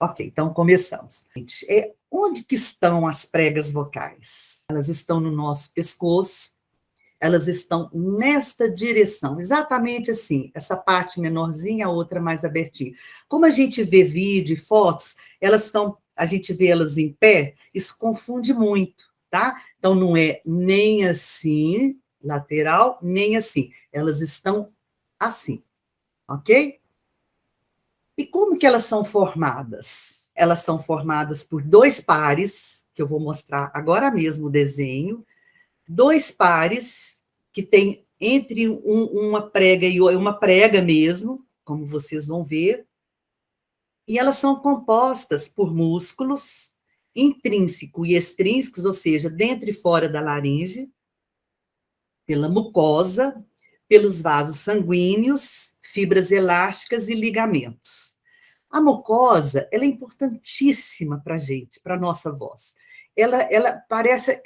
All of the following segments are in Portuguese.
Ok, então começamos. Onde que estão as pregas vocais? Elas estão no nosso pescoço, elas estão nesta direção, exatamente assim, essa parte menorzinha, a outra mais abertinha. Como a gente vê vídeo e fotos, a gente vê elas em pé, isso confunde muito, tá? Então, não é nem assim, lateral, nem assim. Elas estão assim, ok? E como que elas são formadas? Elas são formadas por dois pares, que eu vou mostrar agora mesmo o desenho, dois pares que tem entre uma prega e uma prega mesmo, como vocês vão ver, e elas são compostas por músculos intrínseco e extrínsecos, ou seja, dentro e fora da laringe, pela mucosa, pelos vasos sanguíneos, fibras elásticas e ligamentos. A mucosa, ela é importantíssima para a gente, para a nossa voz. Ela parece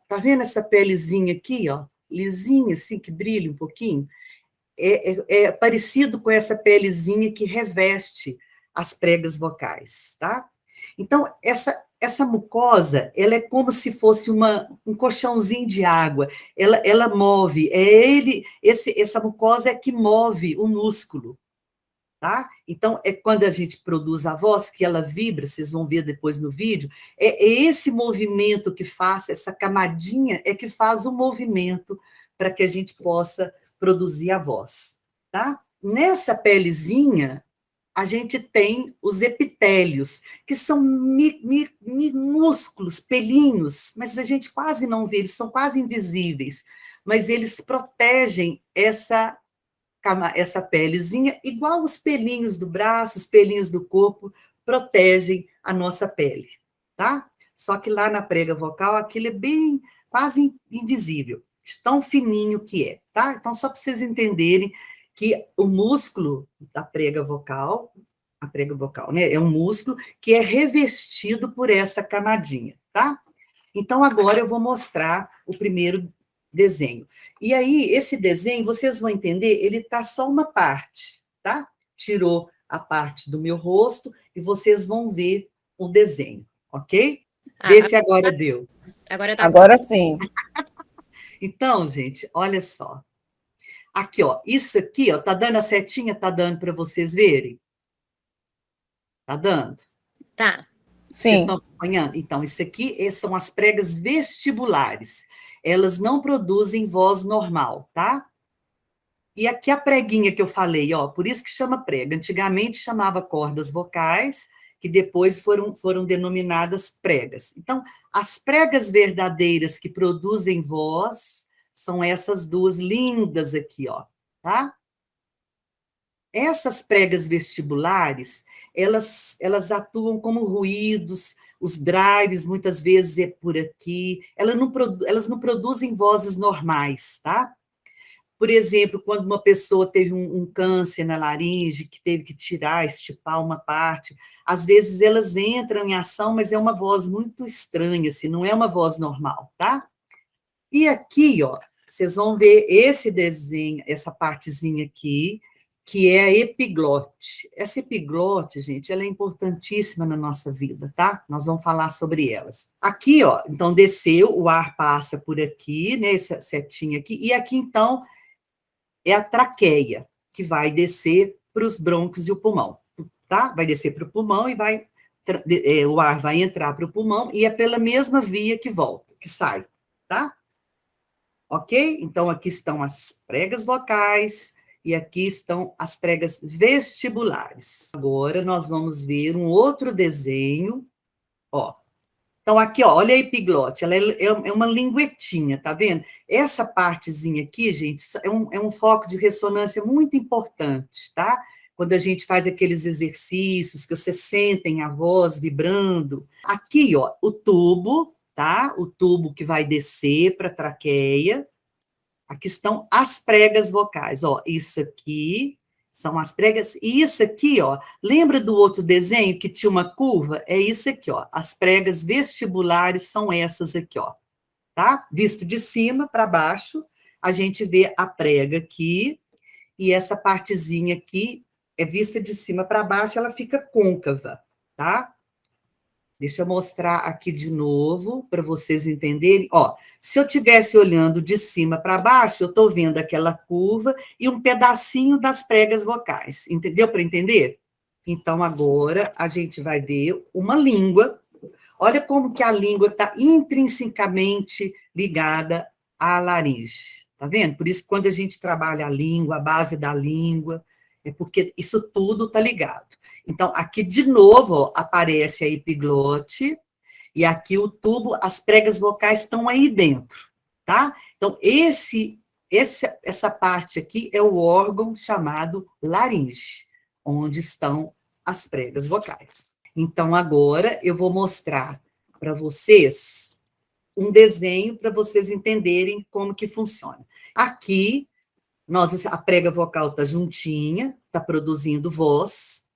tá vendo essa pelezinha aqui, ó, lisinha, assim, que brilha um pouquinho? É parecido com essa pelezinha que reveste as pregas vocais, tá? Então, essa mucosa, ela é como se fosse um colchãozinho de água. Ela move, essa mucosa é que move o músculo, tá? Então, é quando a gente produz a voz, que ela vibra, vocês vão ver depois no vídeo, é esse movimento que faz, essa camadinha é que faz o movimento para que a gente possa produzir a voz, tá? Nessa pelezinha, a gente tem os epitélios, que são minúsculos, pelinhos, mas a gente quase não vê, eles são quase invisíveis, mas eles protegem essa pelezinha, igual os pelinhos do braço, os pelinhos do corpo, protegem a nossa pele, tá? Só que lá na prega vocal, aquilo é bem, quase invisível, tão fininho que é, tá? Então, só para vocês entenderem que o músculo da prega vocal, a prega vocal, né, é um músculo que é revestido por essa camadinha, tá? Então, agora eu vou mostrar o primeiro desenho. E aí, esse desenho, vocês vão entender, ele tá só uma parte, tá? Tirou a parte do meu rosto e vocês vão ver o desenho, ok? Vê se agora deu. Agora tá. Agora sim. Então, gente, olha só. Aqui, ó, isso aqui, ó, tá dando a setinha? Tá dando para vocês verem? Tá dando? Tá. Vocês Sim. estão acompanhando? Então, isso aqui são as pregas vestibulares. Elas não produzem voz normal, tá? E aqui a preguinha que eu falei, ó, por isso que chama prega. Antigamente chamava cordas vocais, que depois foram denominadas pregas. Então, as pregas verdadeiras que produzem voz são essas duas lindas aqui, ó, tá? Essas pregas vestibulares, elas atuam como ruídos, os drives muitas vezes é por aqui, elas não produzem vozes normais, tá? Por exemplo, quando uma pessoa teve um câncer na laringe, que teve que tirar, estipar uma parte, às vezes elas entram em ação, mas é uma voz muito estranha, assim, não é uma voz normal, tá? E aqui, ó, vocês vão ver esse desenho, essa partezinha aqui, que é a epiglote. Essa epiglote, gente, ela é importantíssima na nossa vida, tá? Nós vamos falar sobre elas. Aqui, ó, então desceu, o ar passa por aqui, né, essa setinha aqui, e aqui, então, é a traqueia, que vai descer para os brônquios e o pulmão, tá? Vai descer para o pulmão e o ar vai entrar para o pulmão e é pela mesma via que volta, que sai, tá? Ok? Então, aqui estão as pregas vocais e aqui estão as pregas vestibulares. Agora, nós vamos ver um outro desenho, ó. Então, aqui, ó, olha a epiglote, ela é uma linguetinha, tá vendo? Essa partezinha aqui, gente, é um foco de ressonância muito importante, tá? Quando a gente faz aqueles exercícios que vocês sentem a voz vibrando. Aqui, ó, o tubo, tá? O tubo que vai descer para a traqueia. Aqui estão as pregas vocais, ó, isso aqui são as pregas, e isso aqui, ó, lembra do outro desenho que tinha uma curva? É isso aqui, ó, as pregas vestibulares são essas aqui, ó, tá? Visto de cima para baixo, a gente vê a prega aqui, e essa partezinha aqui é vista de cima para baixo, ela fica côncava, tá? Deixa eu mostrar aqui de novo, para vocês entenderem. Ó, se eu estivesse olhando de cima para baixo, eu estou vendo aquela curva e um pedacinho das pregas vocais. Entendeu para entender? Então, agora, a gente vai ver uma língua. Olha como que a língua está intrinsecamente ligada à laringe. Tá vendo? Por isso, quando a gente trabalha a língua, a base da língua, é porque isso tudo está ligado. Então, aqui de novo, ó, aparece a epiglote, e aqui o tubo, as pregas vocais estão aí dentro, tá? Então, essa parte aqui é o órgão chamado laringe, onde estão as pregas vocais. Então, agora eu vou mostrar para vocês um desenho para vocês entenderem como que funciona. Aqui, a prega vocal está juntinha, está produzindo voz.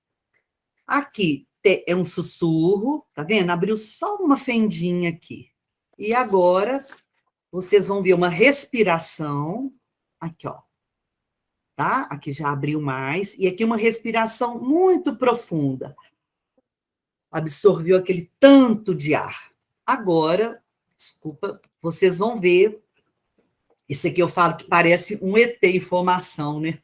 Aqui é um sussurro, tá vendo? Abriu só uma fendinha aqui. E agora, vocês vão ver uma respiração. Aqui, ó. Tá? Aqui já abriu mais. E aqui uma respiração muito profunda. Absorveu aquele tanto de ar. Agora, desculpa, vocês vão ver. Isso aqui eu falo que parece um ET em formação, né?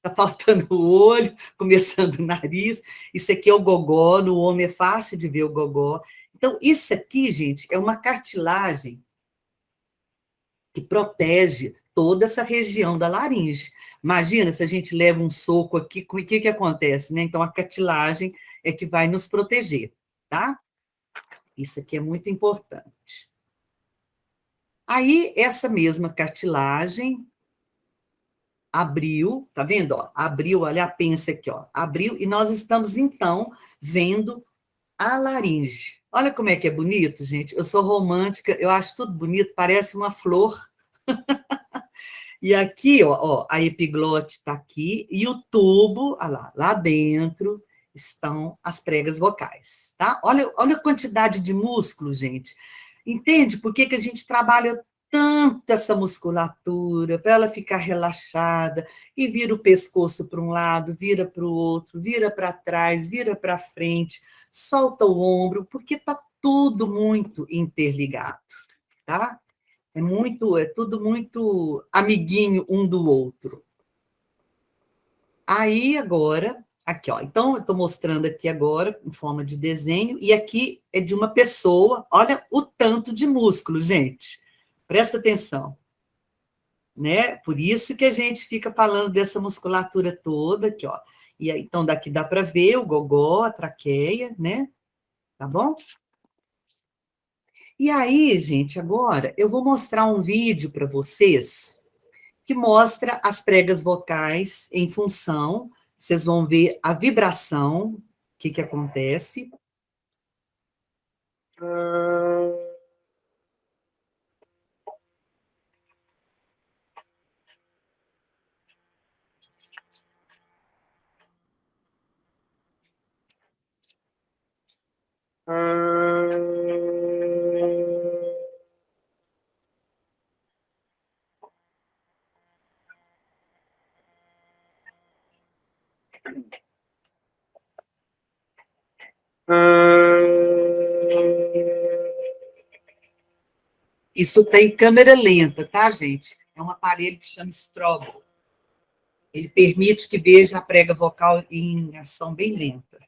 Tá faltando o olho, começando o nariz. Isso aqui é o gogó, no homem é fácil de ver o gogó. Então, isso aqui, gente, é uma cartilagem que protege toda essa região da laringe. Imagina se a gente leva um soco aqui, o que acontece, né? Então, a cartilagem é que vai nos proteger, tá? Isso aqui é muito importante. Aí, essa mesma cartilagem abriu, tá vendo? Ó, abriu, olha a pensa aqui, ó, abriu, e nós estamos, então, vendo a laringe. Olha como é que é bonito, gente. Eu sou romântica, eu acho tudo bonito, parece uma flor. E aqui, ó, a epiglote está aqui, e o tubo, olha lá dentro estão as pregas vocais, tá? Olha a quantidade de músculo, gente. Entende por que a gente trabalha tanto essa musculatura, para ela ficar relaxada, e vira o pescoço para um lado, vira para o outro, vira para trás, vira para frente, solta o ombro, porque está tudo muito interligado, tá? É tudo muito amiguinho um do outro. Aí, agora, aqui, ó. Então, eu estou mostrando aqui agora, em forma de desenho, e aqui é de uma pessoa. Olha o tanto de músculo, gente. Presta atenção. Né? Por isso que a gente fica falando dessa musculatura toda aqui, ó. E aí, então, daqui dá para ver o gogó, a traqueia, né? Tá bom? E aí, gente, agora eu vou mostrar um vídeo para vocês que mostra as pregas vocais em função. Vocês vão ver a vibração, o que acontece. Isso tem câmera lenta, tá, gente? É um aparelho que chama Strobel. Ele permite que veja a prega vocal em ação bem lenta.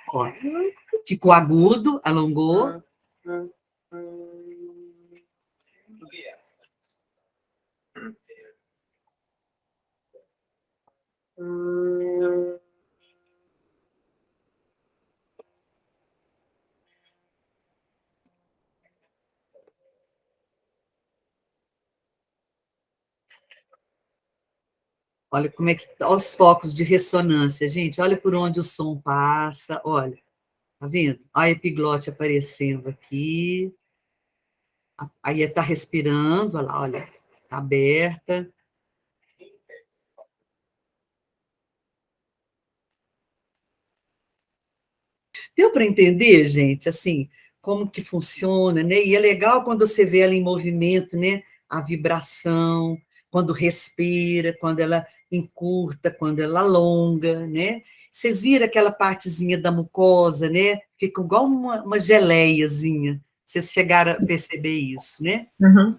Ó, ficou agudo, alongou. Olha como é que olha os focos de ressonância, gente. Olha por onde o som passa. Olha, tá vendo? Olha a epiglote aparecendo aqui. Aí está respirando, olha lá, olha, está aberta. Deu para entender, gente, assim, como que funciona, né? E é legal quando você vê ela em movimento, né? A vibração, quando respira, quando ela encurta, quando ela alonga, né? Vocês viram aquela partezinha da mucosa, né? Fica igual uma geleiazinha. Vocês chegaram a perceber isso, né? Uhum.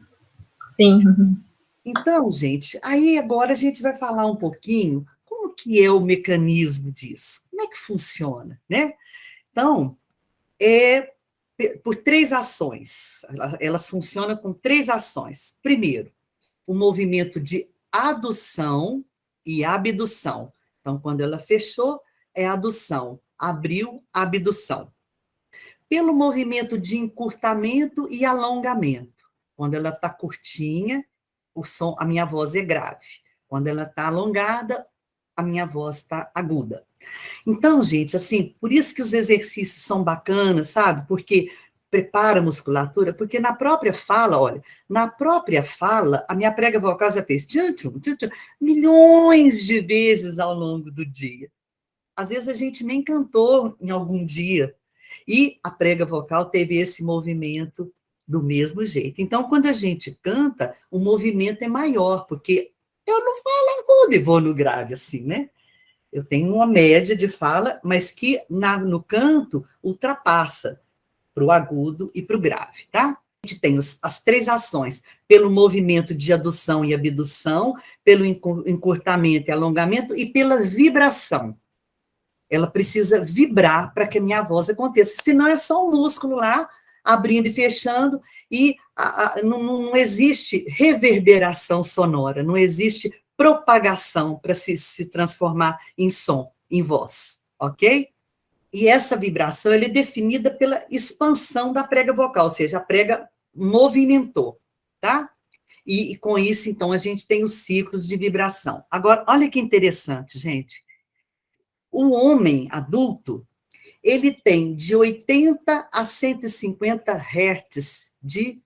Sim. Uhum. Então, gente, aí agora a gente vai falar um pouquinho como que é o mecanismo disso, como é que funciona, né? Então, é por três ações, elas funcionam com três ações. Primeiro, o movimento de adução e abdução. Então, quando ela fechou, é adução, abriu, abdução. Pelo movimento de encurtamento e alongamento. Quando ela está curtinha, o som, a minha voz é grave. Quando ela está alongada, a minha voz está aguda. Então, gente, assim, por isso que os exercícios são bacanas, sabe? Porque prepara a musculatura, porque na própria fala, olha, na própria fala, a minha prega vocal já fez tchum, tchum, tchum, tchum, milhões de vezes ao longo do dia. Às vezes a gente nem cantou em algum dia, e a prega vocal teve esse movimento do mesmo jeito. Então, quando a gente canta, o movimento é maior, porque eu não falo agudo e vou no grave assim, né? Eu tenho uma média de fala, mas que no canto ultrapassa para o agudo e para o grave, tá? A gente tem as três ações, pelo movimento de adução e abdução, pelo encurtamento e alongamento e pela vibração. Ela precisa vibrar para que a minha voz aconteça, senão é só um músculo lá, abrindo e fechando, e não existe reverberação sonora, não existe propagação para se transformar em som, em voz, ok? E essa vibração ela é definida pela expansão da prega vocal, ou seja, a prega movimentou, tá? E com isso, então, a gente tem os ciclos de vibração. Agora, olha que interessante, gente. O homem adulto, ele tem de 80 a 150 hertz de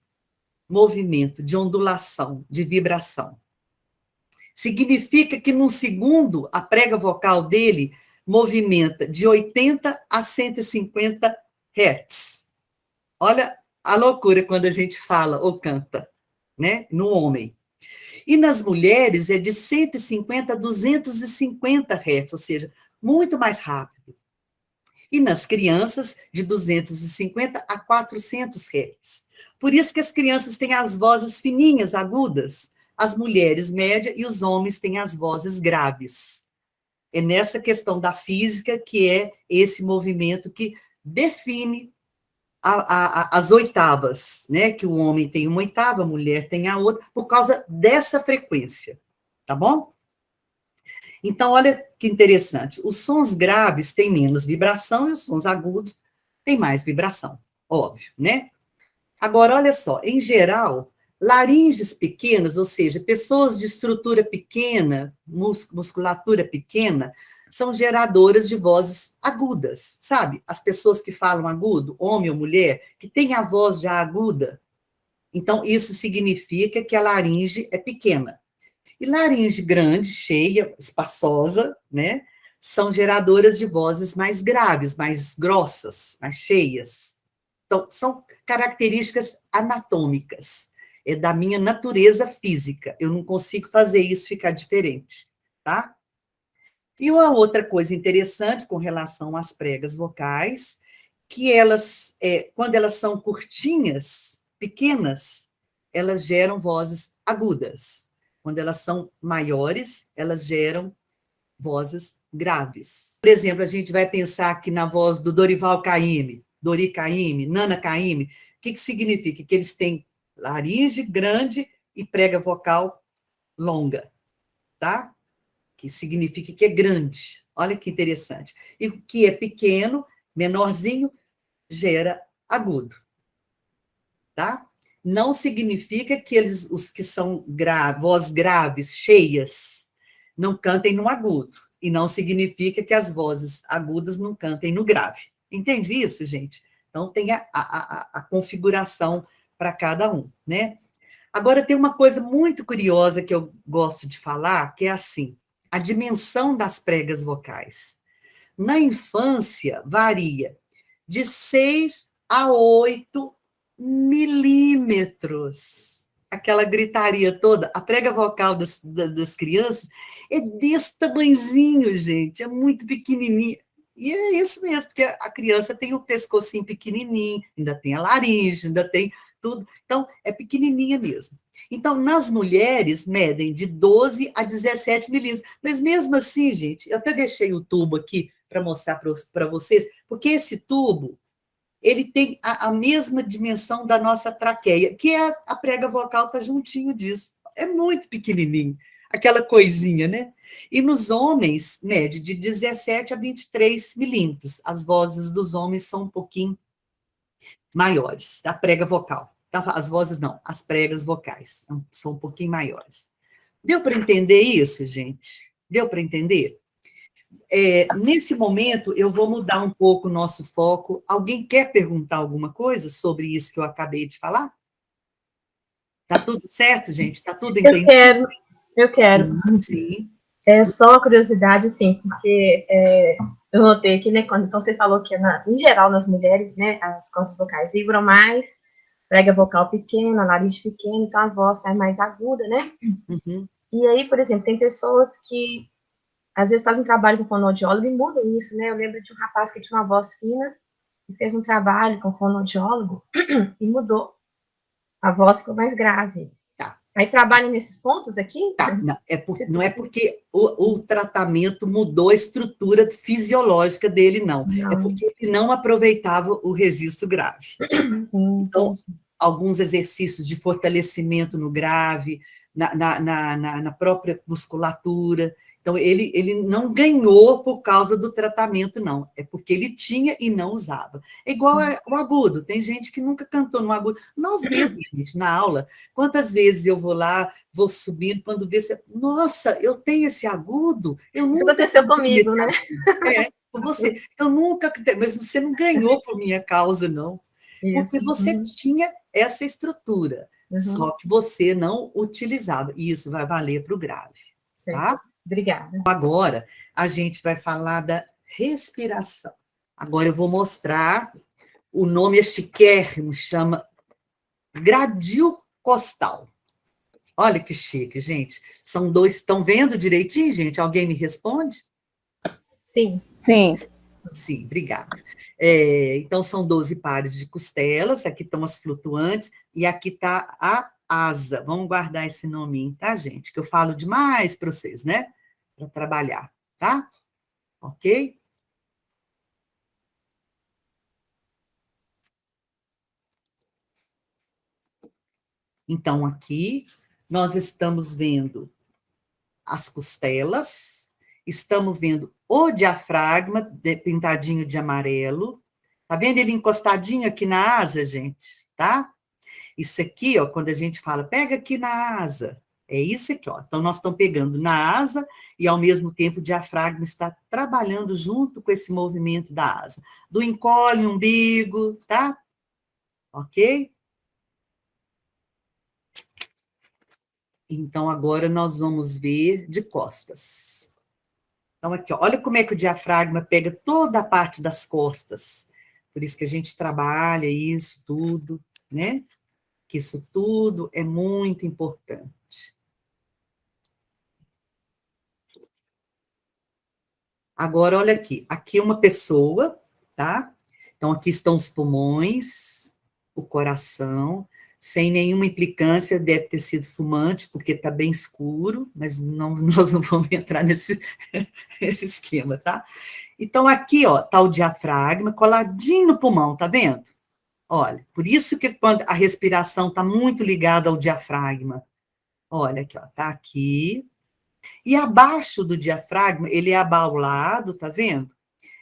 movimento, de ondulação, de vibração. Significa que, num segundo, a prega vocal dele movimenta de 80 a 150 hertz. Olha a loucura quando a gente fala ou canta, né? No homem. E nas mulheres é de 150 a 250 hertz, ou seja, muito mais rápido. E nas crianças, de 250 a 400 hertz. Por isso que as crianças têm as vozes fininhas, agudas, as mulheres média e os homens têm as vozes graves. É nessa questão da física que é esse movimento que define as oitavas, né? Que o homem tem uma oitava, a mulher tem a outra, por causa dessa frequência, tá bom? Então, olha que interessante. Os sons graves têm menos vibração e os sons agudos têm mais vibração, óbvio, né? Agora, olha só, em geral, laringes pequenas, ou seja, pessoas de estrutura pequena, musculatura pequena, são geradoras de vozes agudas, sabe? As pessoas que falam agudo, homem ou mulher, que têm a voz já aguda. Então, isso significa que a laringe é pequena. E laringe grande, cheia, espaçosa, né? São geradoras de vozes mais graves, mais grossas, mais cheias. Então, são características anatômicas, é da minha natureza física. Eu não consigo fazer isso ficar diferente, tá? E uma outra coisa interessante com relação às pregas vocais, que elas, quando elas são curtinhas, pequenas, elas geram vozes agudas. Quando elas são maiores, elas geram vozes graves. Por exemplo, a gente vai pensar aqui na voz do Dorival Caymmi, Dori Caymmi, Nana Caymmi. O que significa? Que eles têm laringe grande e prega vocal longa, tá? Que significa que é grande. Olha que interessante. E o que é pequeno, menorzinho, gera agudo, tá? Não significa que os que são voz graves, cheias, não cantem no agudo. E não significa que as vozes agudas não cantem no grave. Entende isso, gente? Então, tem a configuração para cada um, né? Agora, tem uma coisa muito curiosa que eu gosto de falar, que é assim, a dimensão das pregas vocais. Na infância, varia de 6 a 8 milímetros. aquela gritaria toda. A prega vocal das crianças é desse tamanhozinho, gente, é muito pequenininha. E é isso mesmo, porque a criança tem o pescocinho pequenininho, ainda tem a laringe, ainda tem tudo. Então, é pequenininha mesmo. Então, nas mulheres, medem de 12 a 17 milímetros. Mas mesmo assim, gente, eu até deixei o tubo aqui para mostrar para vocês, porque esse tubo, ele tem a mesma dimensão da nossa traqueia, que é a prega vocal está juntinho disso. É muito pequenininho, aquela coisinha, né? E nos homens, mede de 17 a 23 milímetros. As vozes dos homens são um pouquinho maiores, a prega vocal. As vozes não, as pregas vocais são um pouquinho maiores. Deu para entender isso, gente? Deu para entender? Nesse momento, eu vou mudar um pouco o nosso foco. Alguém quer perguntar alguma coisa sobre isso que eu acabei de falar? Tá tudo certo, gente? Tá tudo entendido? Eu quero. Sim. É só uma curiosidade, sim, porque eu notei aqui, né, então você falou que, em geral, nas mulheres, né, as cordas vocais vibram mais, prega vocal pequena, laringe pequena, então a voz sai mais aguda, né? Uhum. E aí, por exemplo, tem pessoas que às vezes fazem um trabalho com fonoaudiólogo e mudam isso, né? Eu lembro de um rapaz que tinha uma voz fina e fez um trabalho com fonoaudiólogo e mudou. A voz ficou mais grave. Tá. Aí trabalha nesses pontos aqui? Tá. Não é porque o tratamento mudou a estrutura fisiológica dele, não. É porque ele não aproveitava o registro grave. Então, alguns exercícios de fortalecimento no grave, na própria musculatura. Então, ele não ganhou por causa do tratamento, não. É porque ele tinha e não usava. É igual o agudo. Tem gente que nunca cantou no agudo. Nós mesmos, gente, na aula, quantas vezes eu vou lá, vou subindo, quando vê, nossa, eu tenho esse agudo? Isso aconteceu comigo, né? Com você. Eu nunca... Mas você não ganhou por minha causa, não. Porque você tinha essa estrutura, só que você não utilizava. E isso vai valer para o grave. Tá? Obrigada. Agora, a gente vai falar da respiração. Agora eu vou mostrar, o nome é chiquérrimo, chama gradil costal. Olha que chique, gente. São dois, estão vendo direitinho, gente? Alguém me responde? Sim. Sim. Sim, obrigada. Então, são 12 pares de costelas, aqui estão as flutuantes, e aqui está a asa. Vamos guardar esse nominho, tá, gente? Que eu falo demais para vocês, né? Para trabalhar, tá? Ok? Então, aqui, nós estamos vendo as costelas, estamos vendo o diafragma pintadinho de amarelo. Tá vendo ele encostadinho aqui na asa, gente? Tá? Isso aqui, ó, quando a gente fala, pega aqui na asa, é isso aqui, ó. Então, nós estamos pegando na asa e, ao mesmo tempo, o diafragma está trabalhando junto com esse movimento da asa. Do encolhe, umbigo, tá? Ok? Então, agora nós vamos ver de costas. Então, aqui, ó, olha como é que o diafragma pega toda a parte das costas. Por isso que a gente trabalha isso tudo, né? Que isso tudo é muito importante. Agora, olha aqui. Aqui é uma pessoa, tá? Então, aqui estão os pulmões, o coração, sem nenhuma implicância, deve ter sido fumante, porque está bem escuro, mas não, nós não vamos entrar nesse esquema, tá? Então, aqui, ó, tá o diafragma coladinho no pulmão, tá vendo? Olha, por isso que quando a respiração está muito ligada ao diafragma. Olha aqui, ó, tá aqui. E abaixo do diafragma, ele é abaulado, tá vendo?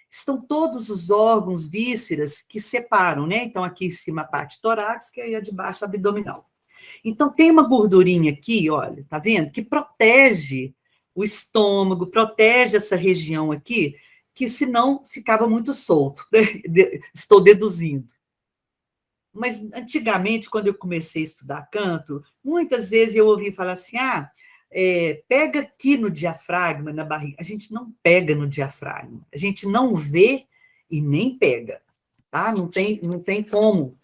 Estão todos os órgãos, vísceras que separam, né? Então, aqui em cima a parte torácica e a de baixo abdominal. Então, tem uma gordurinha aqui, olha, tá vendo? Que protege o estômago, protege essa região aqui, que senão ficava muito solto. Estou deduzindo. Mas, antigamente, quando eu comecei a estudar canto, muitas vezes eu ouvi falar assim, pega aqui no diafragma, na barriga. A gente não pega no diafragma. A gente não vê e nem pega, tá? Não tem como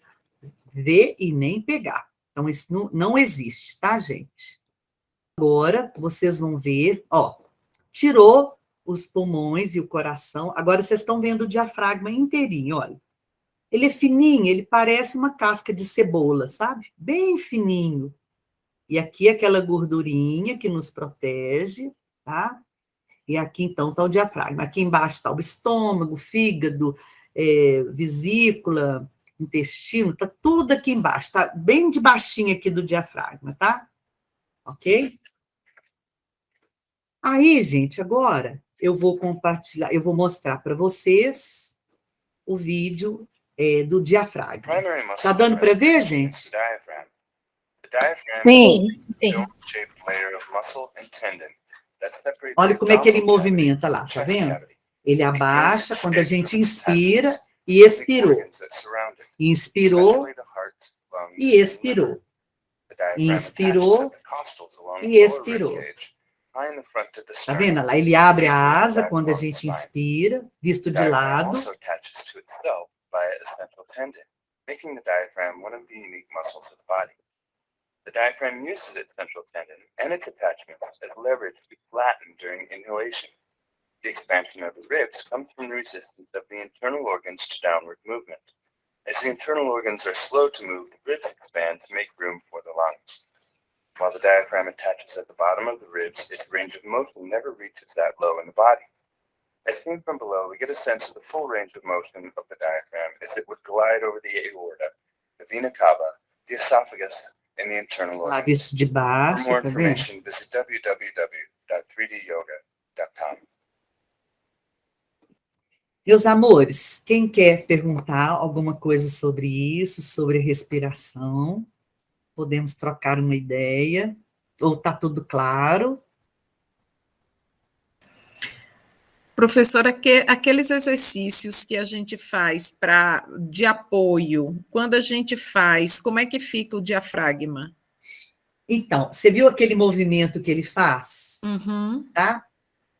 ver e nem pegar. Então, isso não existe, tá, gente? Agora, vocês vão ver, ó, tirou os pulmões e o coração, agora vocês estão vendo o diafragma inteirinho, olha. Ele é fininho, ele parece uma casca de cebola, sabe? Bem fininho. E aqui aquela gordurinha que nos protege, tá? E aqui, então, está o diafragma. Aqui embaixo está o estômago, fígado, vesícula, intestino, está tudo aqui embaixo, está bem de baixinho aqui do diafragma, tá? Ok? Aí, gente, agora eu vou compartilhar, eu vou mostrar para vocês o vídeo do diafragma. Está dando para ver, gente? Sim, sim. Olha como é que ele movimenta lá, tá vendo? Ele abaixa quando a gente inspira e expirou. Inspirou e expirou. Inspirou e expirou. Tá vendo lá? Ele abre a asa quando a gente inspira, visto de lado. The diaphragm uses its central tendon and its attachments as leverage to flatten during inhalation. The expansion of the ribs comes from the resistance of the internal organs to downward movement. As the internal organs are slow to move, the ribs expand to make room for the lungs. While the diaphragm attaches at the bottom of the ribs, its range of motion never reaches that low in the body. As seen from below, we get a sense of the full range of motion of the diaphragm as it would glide over the aorta, the vena cava, the esophagus, and the internal Lá organs. visto de baixo, For more tá vendo? information, visit www.3dyoga.com. Meus amores, quem quer perguntar alguma coisa sobre isso, sobre respiração, podemos trocar uma ideia, ou está tudo claro? Professora, aqueles exercícios que a gente faz de apoio, quando a gente faz, como é que fica o diafragma? Então, você viu aquele movimento que ele faz? Uhum. Tá?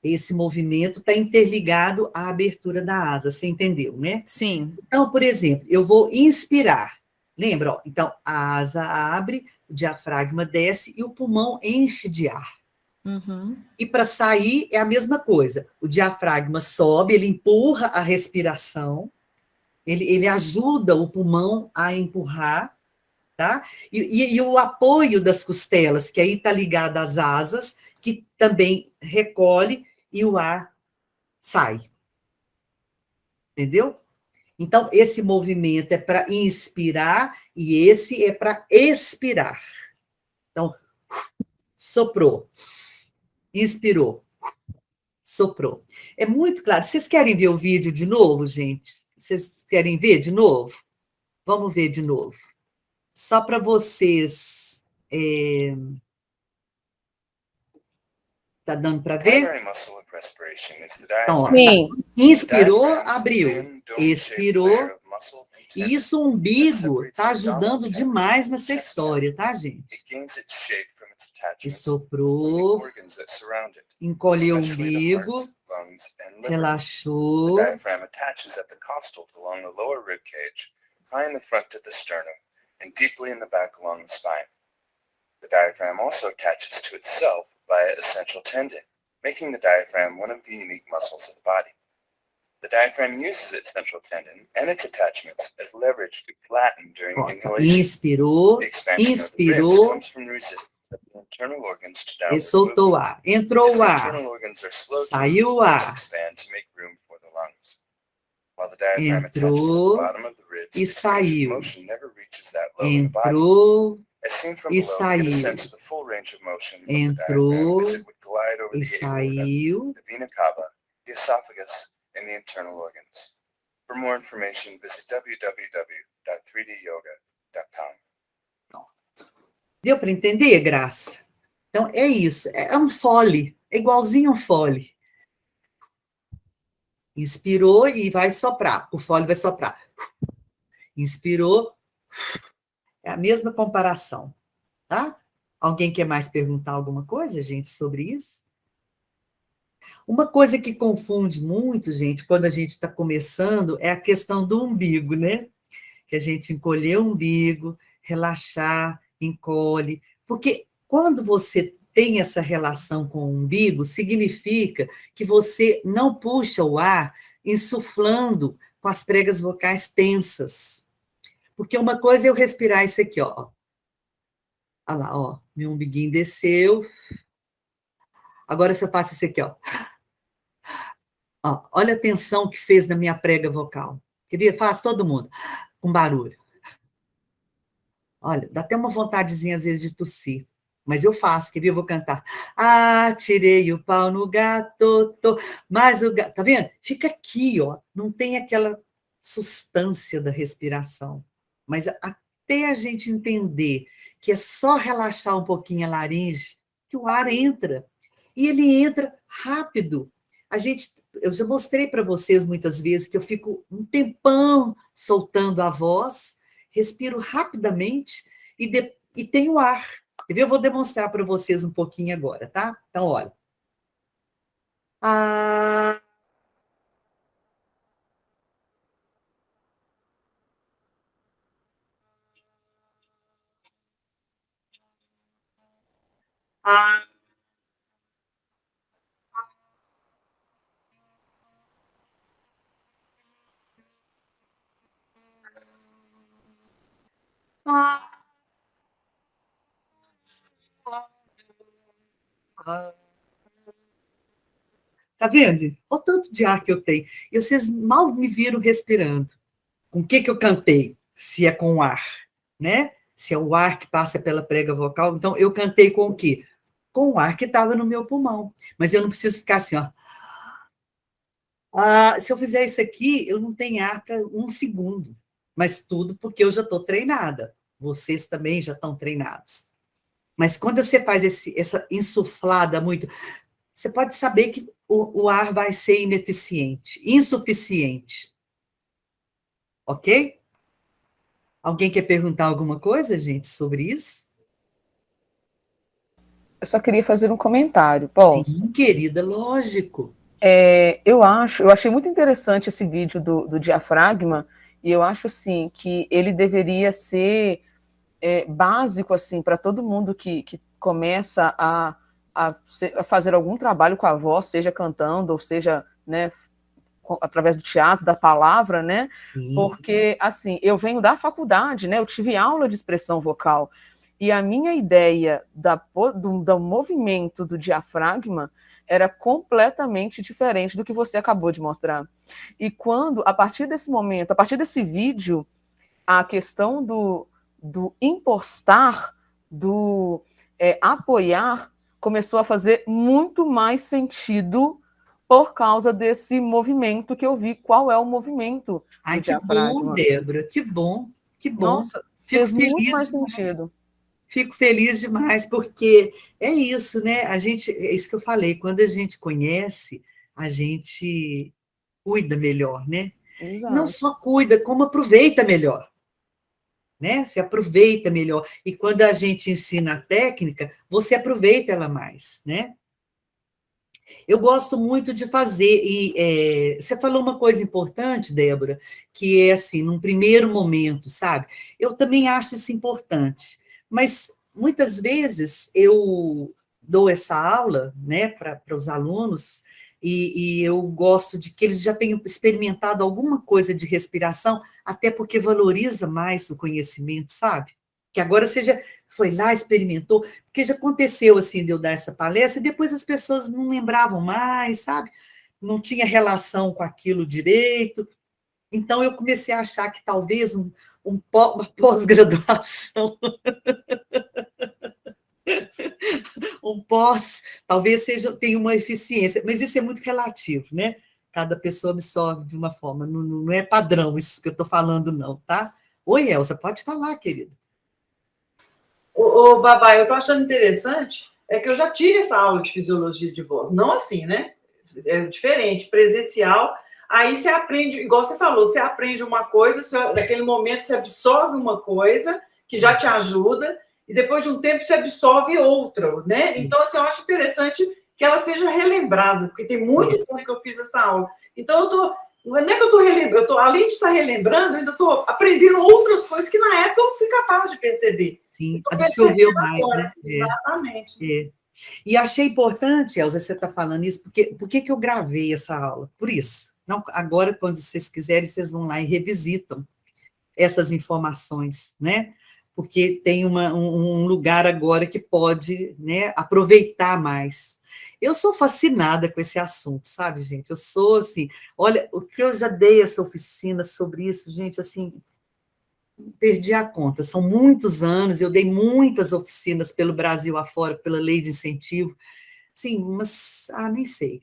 Esse movimento está interligado à abertura da asa, você entendeu, né? Sim. Então, por exemplo, eu vou inspirar. Lembra? Ó, então, a asa abre, o diafragma desce e o pulmão enche de ar. Uhum. E para sair é a mesma coisa. O diafragma sobe, ele empurra a respiração, ele ajuda o pulmão a empurrar, tá? E o apoio das costelas, que aí está ligado às asas, que também recolhe e o ar sai. Entendeu? Então, esse movimento é para inspirar e esse é para expirar. Então, soprou. Inspirou, soprou. É muito claro. Vocês querem ver o vídeo de novo, gente? Vocês querem ver de novo? Vamos ver de novo. Só para vocês... Tá dando para ver? Então, ó, inspirou, abriu. Expirou. E isso, o umbigo, está ajudando demais nessa história, tá, gente? E soprou, encolheu o umbigo, relaxou. The diaphragm attaches at the costals along the lower rib cage, high in the front of the sternum, and deeply in the back along the spine. The diaphragm also attaches to itself via a central tendon, making the diaphragm one of the unique muscles of the body. The diaphragm uses its central tendon and its attachments as leverage to flatten during inhalation. Inspirou, The expansion inspirou, of the ribs comes from the resistance of the internal organs to e downward soltou o movement. ar. Entrou As o the ar, internal organs are slow to saiu o move, the ribs ar. expand to make room for the lungs. While the diaphragm attaches at Entrou the bottom of the ribs, e its range of saiu. motion never reaches that low in the body. Entrou As seen from e below, we get a saiu. sense of the full range of motion of the Entrou diaphragm as it would glide over e the aorta, saiu. the vena cava, the esophagus, and the internal organs. For more information, visit www.3dyoga.com. Deu para entender, Graça? Então, é isso. É um fole. É igualzinho um fole. Inspirou e vai soprar. O fole vai soprar. Inspirou. É a mesma comparação, tá? Alguém quer mais perguntar alguma coisa, gente, sobre isso? Uma coisa que confunde muito, gente, quando a gente está começando, é a questão do umbigo, né? Que a gente encolher o umbigo, relaxar, encolhe, porque quando você tem essa relação com o umbigo, significa que você não puxa o ar insuflando com as pregas vocais tensas. Porque uma coisa é eu respirar isso aqui, ó. Olha lá, ó, meu umbiguinho desceu. Agora, se eu faço isso aqui, ó. Ó, olha a tensão que fez na minha prega vocal. Quer ver? Faz todo mundo com barulho. Olha, dá até uma vontadezinha, às vezes, de tossir. Mas eu faço, quer ver? Eu vou cantar. Ah, tirei o pau no gato, mas o gato... Tá vendo? Fica aqui, ó. Não tem aquela substância da respiração. Mas até a gente entender que é só relaxar um pouquinho a laringe, que o ar entra. E ele entra rápido. Eu já mostrei para vocês muitas vezes que eu fico um tempão soltando a voz, respiro rapidamente e tenho ar. Eu vou demonstrar para vocês um pouquinho agora, tá? Então, olha. Ah. Ah. Ah. Ah. Tá vendo? Olha o tanto de ar que eu tenho. E vocês mal me viram respirando. Com o que eu cantei? Se é com ar, né? Se é o ar que passa pela prega vocal. Então, eu cantei com o quê? Com o ar que estava no meu pulmão. Mas eu não preciso ficar assim, ó. Ah, se eu fizer isso aqui, eu não tenho ar para um segundo. Mas tudo porque eu já estou treinada. Vocês também já estão treinados. Mas quando você faz essa insuflada muito, você pode saber que o ar vai ser ineficiente, insuficiente. Ok? Alguém quer perguntar alguma coisa, gente, sobre isso? Eu só queria fazer um comentário, posso? Sim, querida, lógico. Eu achei muito interessante esse vídeo do diafragma, e eu acho, assim, que ele deveria ser básico, assim, para todo mundo que começa a fazer algum trabalho com a voz, seja cantando, ou seja, né, através do teatro, da palavra, né? Sim. Porque, assim, eu venho da faculdade, né? Eu tive aula de expressão vocal, e a minha ideia do movimento do diafragma era completamente diferente do que você acabou de mostrar. E quando, a partir desse momento, a partir desse vídeo, a questão do impostar, do apoiar, começou a fazer muito mais sentido por causa desse movimento que eu vi. Qual é o movimento Ai, do que diafragma? bom, Débora, que bom, que bom. Nossa, Fico fez muito feliz mais demais. sentido. Fico feliz demais, porque é isso, né? É isso que eu falei, quando a gente conhece, a gente cuida melhor, né? Exato. Não só cuida, como aproveita melhor. Né? Se aproveita melhor. E quando a gente ensina a técnica, você aproveita ela mais, né? Eu gosto muito de fazer, e você falou uma coisa importante, Débora, que é assim, num primeiro momento, sabe? Eu também acho isso importante, mas muitas vezes eu dou essa aula, né, para os alunos, e eu gosto de que eles já tenham experimentado alguma coisa de respiração, até porque valoriza mais o conhecimento, sabe? Que agora você já foi lá, experimentou, porque já aconteceu assim de eu dar essa palestra, e depois as pessoas não lembravam mais, sabe? Não tinha relação com aquilo direito. Então eu comecei a achar que talvez uma pós-graduação, talvez tenha uma eficiência, mas isso é muito relativo, né? Cada pessoa absorve de uma forma, não é padrão isso que eu estou falando, não, tá? Oi, Elza, pode falar, querida. Ô, Babá, eu tô achando interessante que eu já tive essa aula de fisiologia de voz. Não assim, né? É diferente, presencial. Aí você aprende, igual você falou, você aprende uma coisa, naquele momento você absorve uma coisa que já te ajuda, e depois de um tempo você absorve outra, né? Então, assim, eu acho interessante que ela seja relembrada, porque tem muito tempo que eu fiz essa aula. Então, Não é que eu estou relembrando, além de estar relembrando, ainda estou aprendendo outras coisas que na época eu não fui capaz de perceber. Sim, absorveu mais, Agora, né? exatamente. É. E achei importante, Elza, você está falando isso, porque por que eu gravei essa aula? Por isso. Não, agora, quando vocês quiserem, vocês vão lá e revisitam essas informações, né? Porque tem um lugar agora que pode, né, aproveitar mais. Eu sou fascinada com esse assunto, sabe, gente? Eu sou, assim, olha, o que eu já dei essa oficina sobre isso, gente, assim, perdi a conta. São muitos anos, eu dei muitas oficinas pelo Brasil afora, pela lei de incentivo. Sim, mas, nem sei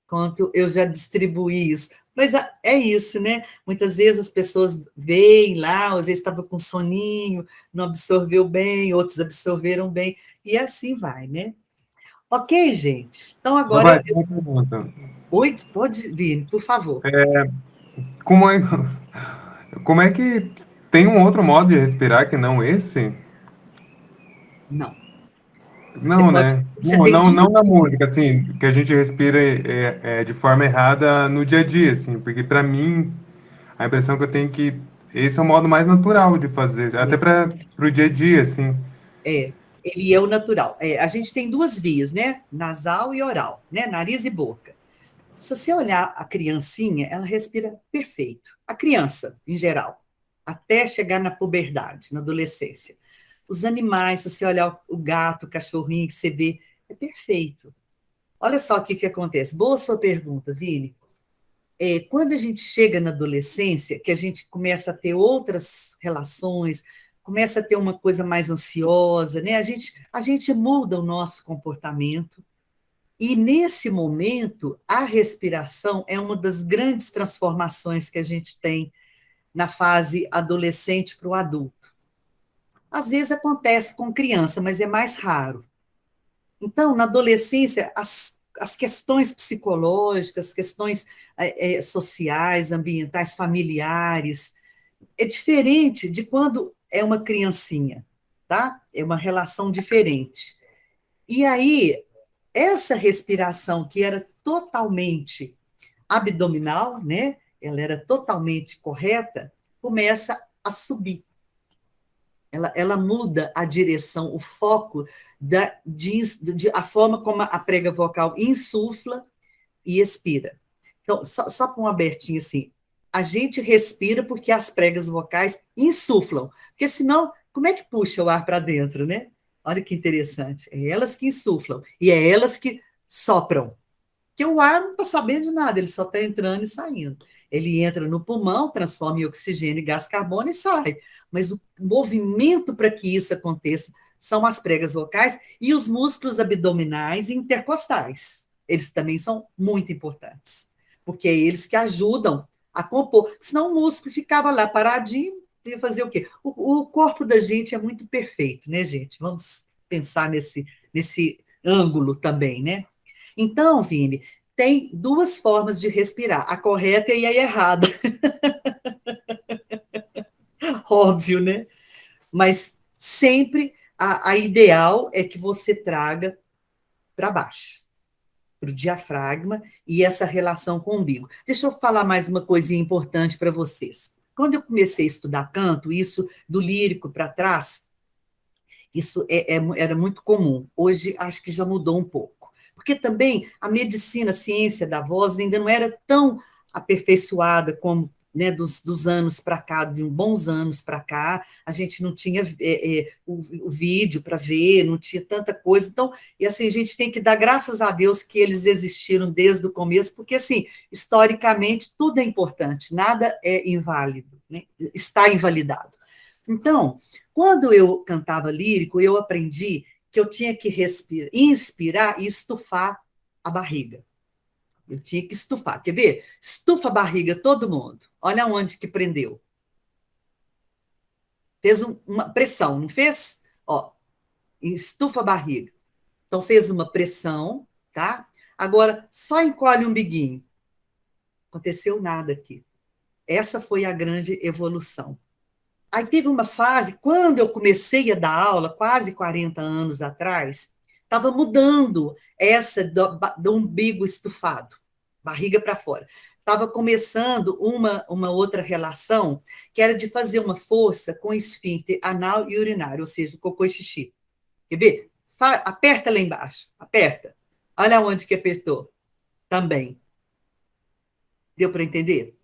quanto eu já distribuí isso. Mas é isso, né? Muitas vezes as pessoas veem lá, às vezes estava com soninho, não absorveu bem, outros absorveram bem, e assim vai, né? Ok, gente? Então agora... Vai, tem uma pergunta. Oi, pode vir, por favor. Como é, como é que tem um outro modo de respirar que não esse? Não. Você Não, pode... né? Você Não, tem não, não duas... na música, assim, que a gente respira de forma errada no dia a dia, assim, porque para mim, a impressão que eu tenho é que esse é o modo mais natural de fazer, até para o dia a dia, assim. Ele é o natural. A gente tem duas vias, né? Nasal e oral, né? Nariz e boca. Se você olhar a criancinha, ela respira perfeito. A criança, em geral, até chegar na puberdade, na adolescência. Os animais, se você olhar o gato, o cachorrinho que você vê, é perfeito. Olha só o que acontece. Boa sua pergunta, Vini. Quando a gente chega na adolescência, que a gente começa a ter outras relações, começa a ter uma coisa mais ansiosa, né? A gente muda o nosso comportamento, e nesse momento, a respiração é uma das grandes transformações que a gente tem na fase adolescente para o adulto. Às vezes acontece com criança, mas é mais raro. Então, na adolescência, as questões psicológicas, questões sociais, ambientais, familiares, é diferente de quando é uma criancinha, tá? É uma relação diferente. E aí, essa respiração que era totalmente abdominal, né? Ela era totalmente correta, começa a subir. Ela muda a direção, o foco, a forma como a prega vocal insufla e expira. Então, só com um abertinho assim, a gente respira porque as pregas vocais insuflam, porque senão, como é que puxa o ar para dentro, né? Olha que interessante, é elas que insuflam, e é elas que sopram, porque o ar não está sabendo de nada, ele só está entrando e saindo. Ele entra no pulmão, transforma em oxigênio e gás carbônico e sai. Mas o movimento para que isso aconteça são as pregas vocais e os músculos abdominais e intercostais. Eles também são muito importantes, porque é eles que ajudam a compor. Senão o músculo ficava lá paradinho, ia fazer o quê? O corpo da gente é muito perfeito, né, gente? Vamos pensar nesse ângulo também, né? Então, Vini, tem duas formas de respirar, a correta e a errada. Óbvio, né? Mas sempre a ideal é que você traga para baixo, para o diafragma e essa relação com o umbigo. Deixa eu falar mais uma coisinha importante para vocês. Quando eu comecei a estudar canto, isso do lírico para trás, isso era muito comum. Hoje, acho que já mudou um pouco. Porque também a medicina, a ciência da voz ainda não era tão aperfeiçoada como, né, dos anos para cá, de uns bons anos para cá, a gente não tinha o vídeo para ver, não tinha tanta coisa. Então, e assim, a gente tem que dar graças a Deus que eles existiram desde o começo, porque, assim, historicamente, tudo é importante, nada é inválido, né? Está invalidado. Então, quando eu cantava lírico, eu aprendi que eu tinha que inspirar e estufar a barriga. Eu tinha que estufar. Quer ver? Estufa a barriga, todo mundo. Olha onde que prendeu. Fez uma pressão, não fez? Ó, estufa a barriga. Então, fez uma pressão, tá? Agora, só encolhe o umbiguinho. Não aconteceu nada aqui. Essa foi a grande evolução. Aí teve uma fase, quando eu comecei a dar aula, quase 40 anos atrás, estava mudando essa do umbigo estufado, barriga para fora. estava começando uma outra relação, que era de fazer uma força com esfíncter anal e urinário, ou seja, cocô e xixi. Quer ver? Aperta lá embaixo, aperta. Olha onde que apertou. Também. Deu para entender?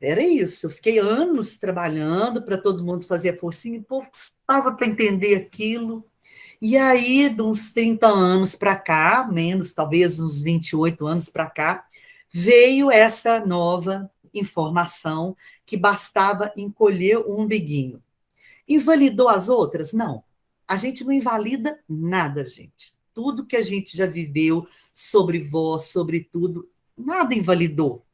Era isso. Eu fiquei anos trabalhando para todo mundo fazer a forcinha, o povo estava para entender aquilo. E aí, de uns 30 anos para cá, menos, talvez uns 28 anos para cá, veio essa nova informação que bastava encolher o umbiguinho. Invalidou as outras? Não. A gente não invalida nada, gente. Tudo que a gente já viveu sobre voz, sobre tudo, nada invalidou.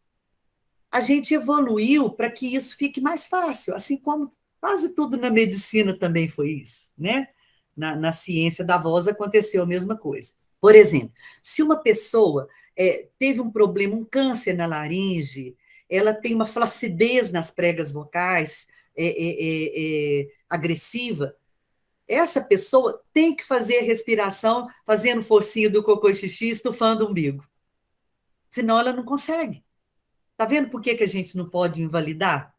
A gente evoluiu para que isso fique mais fácil, assim como quase tudo na medicina também foi isso, né? Na ciência da voz aconteceu a mesma coisa. Por exemplo, se uma pessoa teve um problema, um câncer na laringe, ela tem uma flacidez nas pregas vocais agressiva, essa pessoa tem que fazer a respiração fazendo forcinha do cocô e xixi, estufando o umbigo. Senão ela não consegue. Está vendo por que a gente não pode invalidar?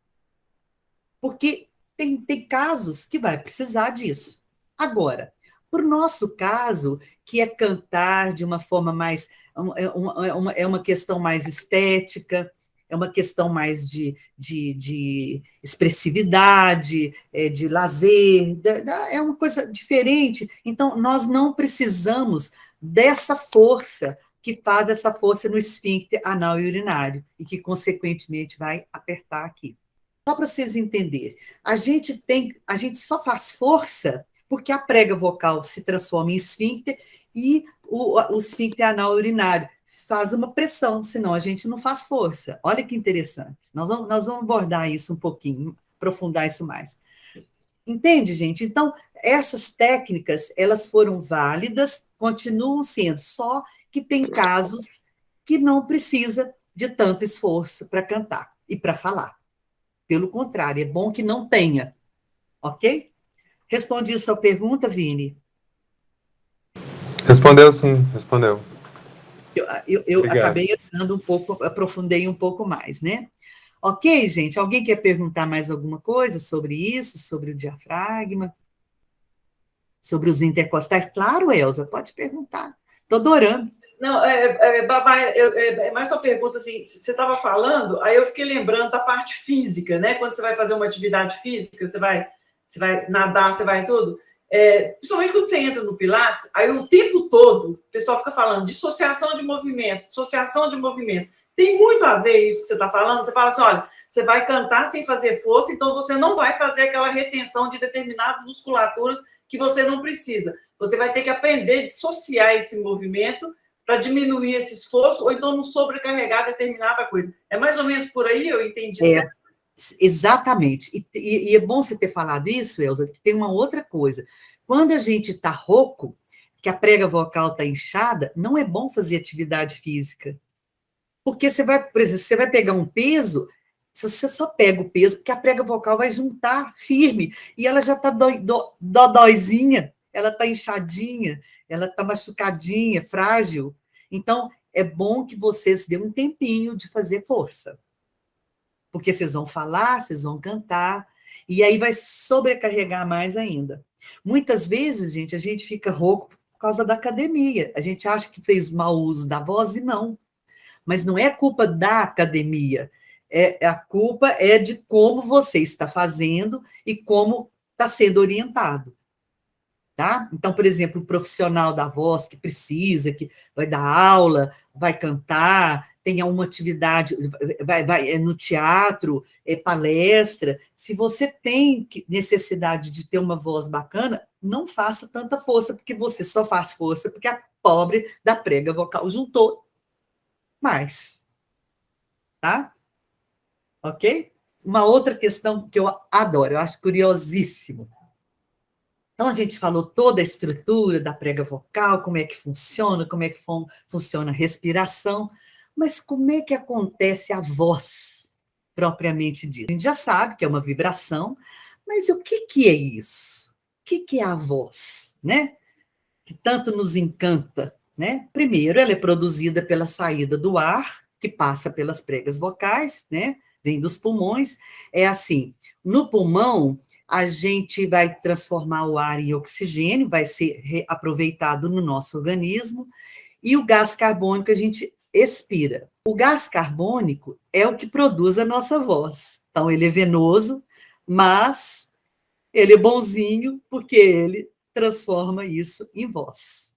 Porque tem casos que vai precisar disso. Agora, para o nosso caso, que é cantar de uma forma mais... É uma questão mais estética, é uma questão mais de expressividade, de lazer, é uma coisa diferente. Então, nós não precisamos dessa força que faz essa força no esfíncter anal e urinário, e que, consequentemente, vai apertar aqui. Só para vocês entenderem, a gente só faz força porque a prega vocal se transforma em esfíncter e o esfíncter anal e urinário faz uma pressão, senão a gente não faz força. Olha que interessante. Nós vamos abordar isso um pouquinho, aprofundar isso mais. Entende, gente? Então, essas técnicas, elas foram válidas, continuam sendo, só que tem casos que não precisa de tanto esforço para cantar e para falar. Pelo contrário, é bom que não tenha. Ok? Respondi a sua pergunta, Vini? Respondeu sim, respondeu. Eu acabei entrando um pouco, aprofundei um pouco mais, né? Ok, gente? Alguém quer perguntar mais alguma coisa sobre isso, sobre o diafragma? Sobre os intercostais? Claro, Elza, pode perguntar. Estou adorando. Não, Babá, é mais uma pergunta assim, você estava falando, aí eu fiquei lembrando da parte física, né? Quando você vai fazer uma atividade física, você vai nadar, você vai tudo. Principalmente quando você entra no Pilates, aí o tempo todo o pessoal fica falando dissociação de movimento, dissociação de movimento. Tem muito a ver isso que você está falando. Você fala assim, olha, você vai cantar sem fazer força, então você não vai fazer aquela retenção de determinadas musculaturas que você não precisa. Você vai ter que aprender a dissociar esse movimento para diminuir esse esforço, ou então não sobrecarregar determinada coisa. É mais ou menos por aí, eu entendi certo? Exatamente. E é bom você ter falado isso, Elza, que tem uma outra coisa. Quando a gente está rouco, que a prega vocal está inchada, não é bom fazer atividade física. Porque você vai, por exemplo, você vai pegar um peso, você só pega o peso, porque a prega vocal vai juntar firme, e ela já está dodóizinha, ela está inchadinha, ela está machucadinha, frágil. Então, é bom que vocês dêem um tempinho de fazer força. Porque vocês vão falar, vocês vão cantar, e aí vai sobrecarregar mais ainda. Muitas vezes, gente, a gente fica rouco por causa da academia. A gente acha que fez mau uso da voz e não. Mas não é culpa da academia. A culpa é de como você está fazendo e como está sendo orientado. Tá? Então, por exemplo, o profissional da voz que precisa, que vai dar aula, vai cantar, tenha uma atividade, vai no teatro, palestra. Se você tem necessidade de ter uma voz bacana, não faça tanta força, porque você só faz força porque a pobre da prega vocal juntou mais. Tá? Ok? Uma outra questão que eu adoro, eu acho curiosíssimo. Então, a gente falou toda a estrutura da prega vocal, como é que funciona funciona a respiração, mas como é que acontece a voz, propriamente dita? A gente já sabe que é uma vibração, mas o que é isso? O que é a voz, né? Que tanto nos encanta, né? Primeiro, ela é produzida pela saída do ar, que passa pelas pregas vocais, né? Vem dos pulmões. É assim, no pulmão, a gente vai transformar o ar em oxigênio, vai ser reaproveitado no nosso organismo, e o gás carbônico a gente expira. O gás carbônico é o que produz a nossa voz. Então, ele é venoso, mas ele é bonzinho, porque ele transforma isso em voz.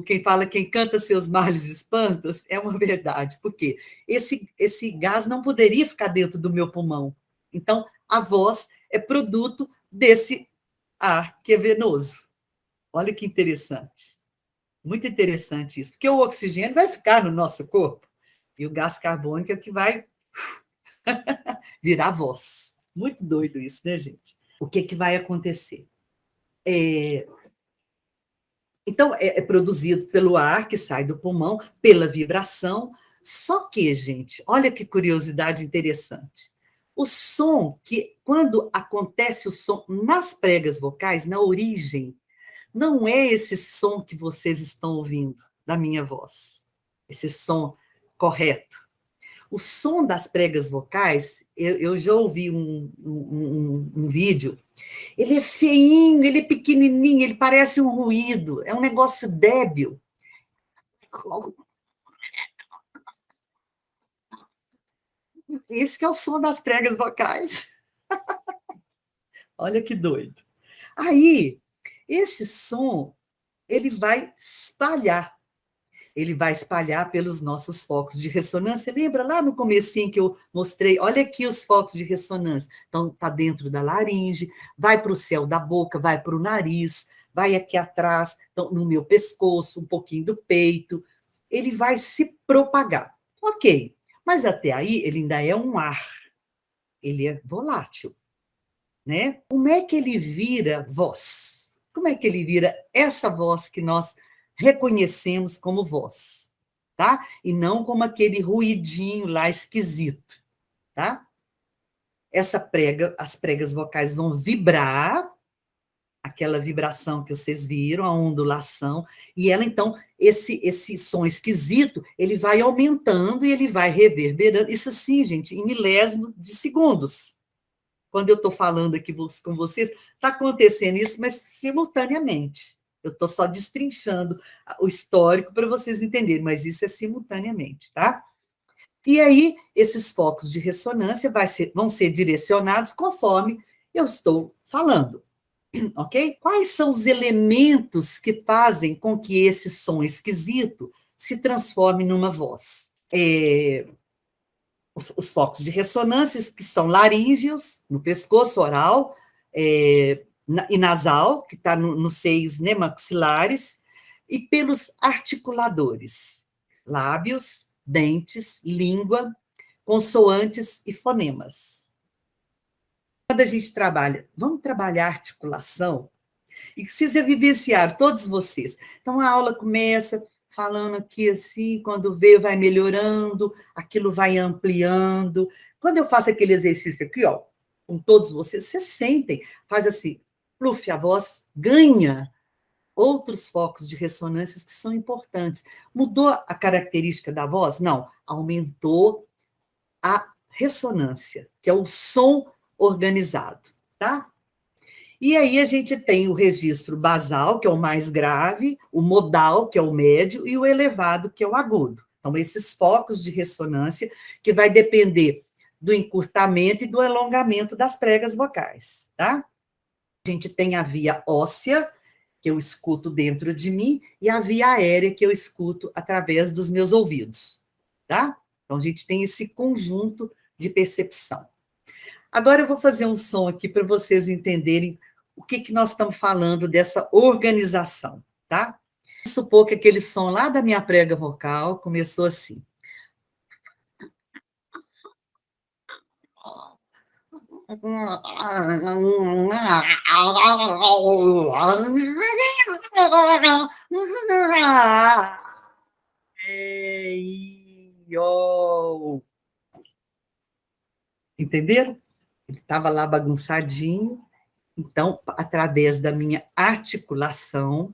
Quem fala, quem canta seus males espantas, é uma verdade, porque esse gás não poderia ficar dentro do meu pulmão. Então, a voz é produto desse ar que é venoso. Olha que interessante. Muito interessante isso, porque o oxigênio vai ficar no nosso corpo, e o gás carbônico é o que vai virar voz. Muito doido isso, né, gente? O que vai acontecer? Então, é produzido pelo ar que sai do pulmão, pela vibração, só que, gente, olha que curiosidade interessante. O som, quando acontece o som nas pregas vocais, na origem, não é esse som que vocês estão ouvindo da minha voz, esse som correto. O som das pregas vocais, eu já ouvi um vídeo, ele é feinho, ele é pequenininho, ele parece um ruído, é um negócio débil. Esse que é o som das pregas vocais. Olha que doido. Aí, esse som, ele vai espalhar pelos nossos focos de ressonância. Lembra lá no comecinho que eu mostrei? Olha aqui os focos de ressonância. Então, está dentro da laringe, vai para o céu da boca, vai para o nariz, vai aqui atrás, então, no meu pescoço, um pouquinho do peito. Ele vai se propagar. Ok, mas até aí ele ainda é um ar. Ele é volátil, né? Como é que ele vira voz? Como é que ele vira essa voz que nós reconhecemos como voz, tá? E não como aquele ruidinho lá esquisito, tá? As pregas vocais vão vibrar, aquela vibração que vocês viram, a ondulação, e ela, então, esse som esquisito, ele vai aumentando e ele vai reverberando, isso sim, gente, em milésimo de segundos. Quando eu estou falando aqui com vocês, está acontecendo isso, mas simultaneamente. Eu estou só destrinchando o histórico para vocês entenderem, mas isso é simultaneamente, tá? E aí, esses focos de ressonância vão ser direcionados conforme eu estou falando, ok? Quais são os elementos que fazem com que esse som esquisito se transforme numa voz? Os focos de ressonância, que são laríngeos, no pescoço oral, e nasal, que está nos seios maxilares, e pelos articuladores, lábios, dentes, língua, consoantes e fonemas. Quando a gente trabalha, vamos trabalhar articulação, e que vocês já vivenciaram, todos vocês. Então, a aula começa falando aqui assim, quando vê, vai melhorando, aquilo vai ampliando. Quando eu faço aquele exercício aqui, ó, com todos vocês sentem, faz assim, pluf, a voz ganha outros focos de ressonâncias que são importantes. Mudou a característica da voz? Não, aumentou a ressonância, que é o som organizado, tá? E aí a gente tem o registro basal, que é o mais grave, o modal, que é o médio, e o elevado, que é o agudo. Então, esses focos de ressonância, que vai depender do encurtamento e do alongamento das pregas vocais, tá? A gente tem a via óssea, que eu escuto dentro de mim, e a via aérea, que eu escuto através dos meus ouvidos, tá? Então, a gente tem esse conjunto de percepção. Agora eu vou fazer um som aqui para vocês entenderem o que nós estamos falando dessa organização, tá? Vamos supor que aquele som lá da minha prega vocal começou assim. Entenderam? Ele estava lá bagunçadinho, então, através da minha articulação,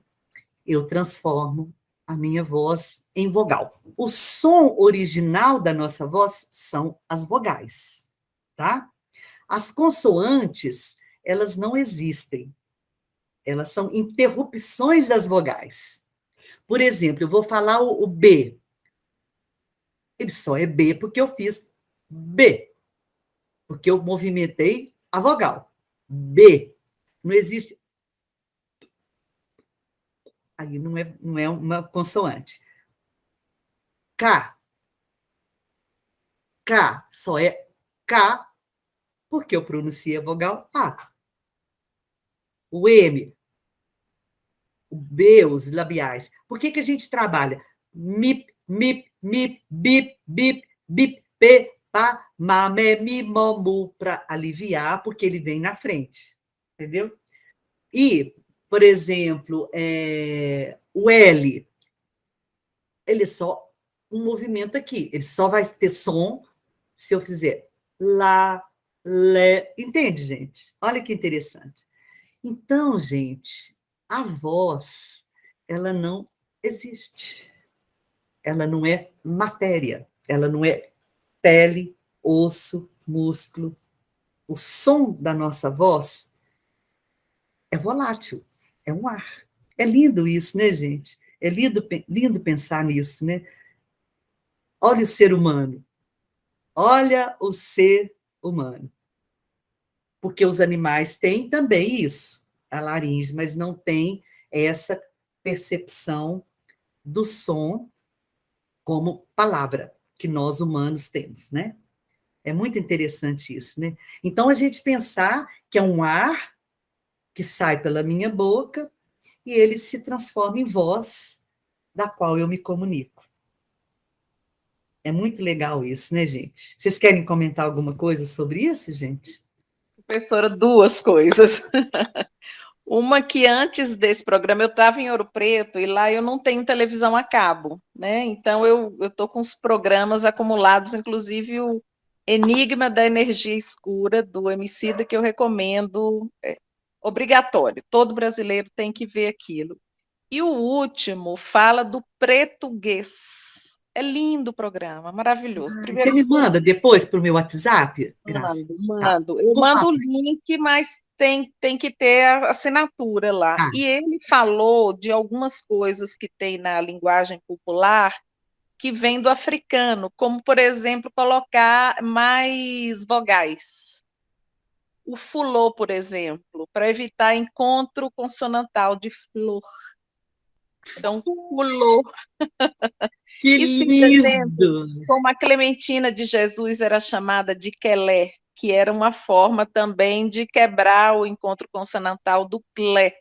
eu transformo a minha voz em vogal. O som original da nossa voz são as vogais, tá? As consoantes, elas não existem. Elas são interrupções das vogais. Por exemplo, eu vou falar o B. Ele só é B porque eu fiz B. Porque eu movimentei a vogal. B. Não existe. Aí não é uma consoante. K. K só é K porque eu pronunciei a vogal A. O M, o B, os labiais. Por que a gente trabalha? Mip, mip, mip, bip, bip, bip, p, pá, ma, me, mi, mo, mu, para aliviar, porque ele vem na frente. Entendeu? E, por exemplo, o L, ele é só um movimento aqui. Ele só vai ter som se eu fizer lá, lé. Entende, gente? Olha que interessante. Então, gente, a voz, ela não existe. Ela não é matéria. Ela não é pele, osso, músculo. O som da nossa voz é volátil, é um ar. É lindo isso, né, gente? É lindo pensar nisso, né? Olha o ser humano. Olha o ser humano. Porque os animais têm também isso, a laringe, mas não tem essa percepção do som como palavra, que nós humanos temos, né? É muito interessante isso, né? Então, a gente pensar que é um ar que sai pela minha boca e ele se transforma em voz da qual eu me comunico. É muito legal isso, né, gente? Vocês querem comentar alguma coisa sobre isso, gente? Professora, duas coisas. Uma que antes desse programa eu estava em Ouro Preto e lá eu não tenho televisão a cabo, né? Então eu estou com os programas acumulados, inclusive o Enigma da Energia Escura, do Emicida, que eu recomendo, obrigatório. Todo brasileiro tem que ver aquilo. E o último fala do português. É lindo o programa, maravilhoso. Você me manda depois para o meu WhatsApp, Graça? Tá. Mando. Eu Por mando o favor. link, mas tem que ter a assinatura lá. Ah, E ele falou de algumas coisas que tem na linguagem popular que vem do africano, como, por exemplo, colocar mais vogais. O fulô, por exemplo, para evitar encontro consonantal de flor. Então, fulô. que E sim, por exemplo, lindo! como a Clementina de Jesus era chamada de quelé, que era uma forma também de quebrar o encontro consonantal do clé.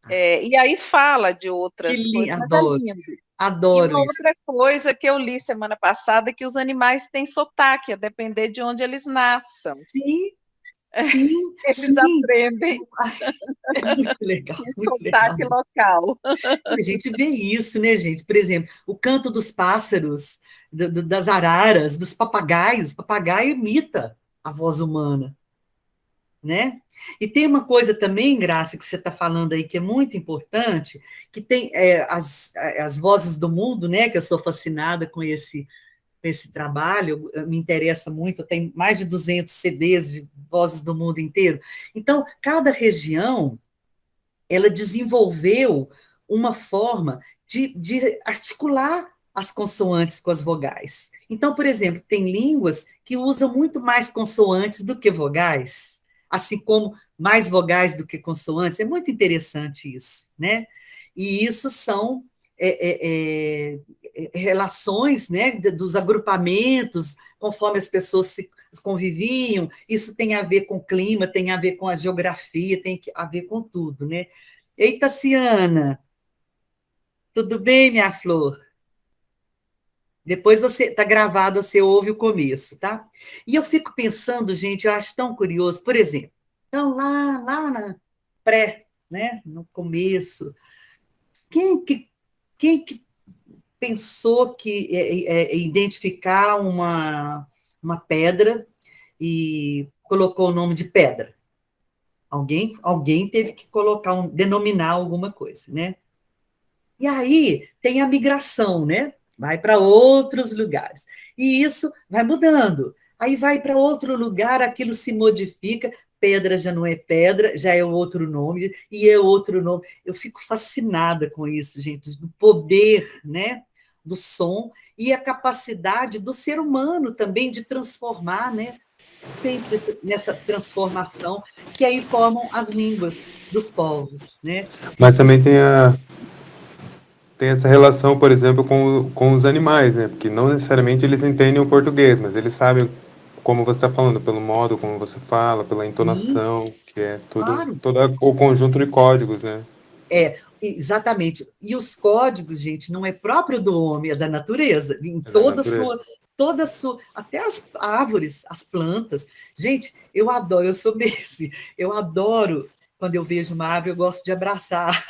E aí fala de Que outras lindo! coisas, mas é Adoro, lindo. E adoro uma isso. outra coisa que eu li semana passada é que os animais têm sotaque, a depender de onde eles nasçam. Sim, sim, Eles sim. aprendem É muito legal, o muito legal. sotaque local. A gente vê isso, né, gente? Por exemplo, o canto dos pássaros, das araras, dos papagaios. O papagaio imita a voz humana, né? E tem uma coisa também, Graça, que você está falando aí, que é muito importante, que tem as vozes do mundo, né? Que eu sou fascinada com esse trabalho, me interessa muito, eu tenho mais de 200 CDs de vozes do mundo inteiro. Então, cada região, ela desenvolveu uma forma de articular as consoantes com as vogais. Então, por exemplo, tem línguas que usam muito mais consoantes do que vogais, assim como mais vogais do que consoantes. É muito interessante isso, né? E isso são relações, né, dos agrupamentos, conforme as pessoas se conviviam. Isso tem a ver com o clima, tem a ver com a geografia, tem a ver com tudo, né? Eita, Ciana, tudo bem, minha flor? Depois você está gravado, você ouve o começo, tá? E eu fico pensando, gente, eu acho tão curioso, por exemplo, então lá na pré, né, no começo, quem que pensou que identificar uma pedra e colocou o nome de pedra? Alguém teve que colocar denominar alguma coisa, né? E aí tem a migração, né? Vai para outros lugares. E isso vai mudando. Aí vai para outro lugar, aquilo se modifica, pedra já não é pedra, já é outro nome, e é outro nome. Eu fico fascinada com isso, gente, do poder, né, do som e a capacidade do ser humano também de transformar, né, sempre nessa transformação, que aí formam as línguas dos povos, né? Mas também tem essa relação, por exemplo, com os animais, né? Porque não necessariamente eles entendem o português, mas eles sabem como você está falando, pelo modo como você fala, pela Sim, entonação, que é claro. todo o conjunto de códigos, né? Exatamente. E os códigos, gente, não é próprio do homem, é da natureza, em É da natureza. até as árvores, as plantas. Gente, eu adoro, eu sou Messi, eu adoro quando eu vejo uma árvore, eu gosto de abraçar.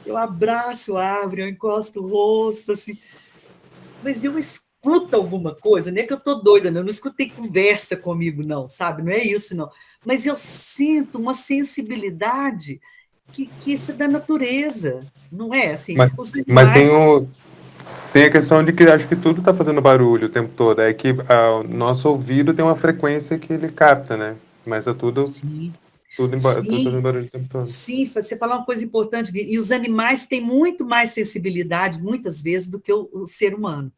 Eu abraço a árvore, eu encosto o rosto, assim, mas eu escuto alguma coisa, não é que eu estou doida, não, eu não escutei conversa comigo, não, sabe? Não é isso, não. Mas eu sinto uma sensibilidade que isso é da natureza, não é? Assim, Mas, os mas animais, tem a questão de que acho que tudo está fazendo barulho o tempo todo. É que o nosso ouvido tem uma frequência que ele capta, né? Mas é sim, tudo fazendo sim, barulho o tempo todo. sim, você falou uma coisa importante, e os animais têm muito mais sensibilidade, muitas vezes, do que o ser humano.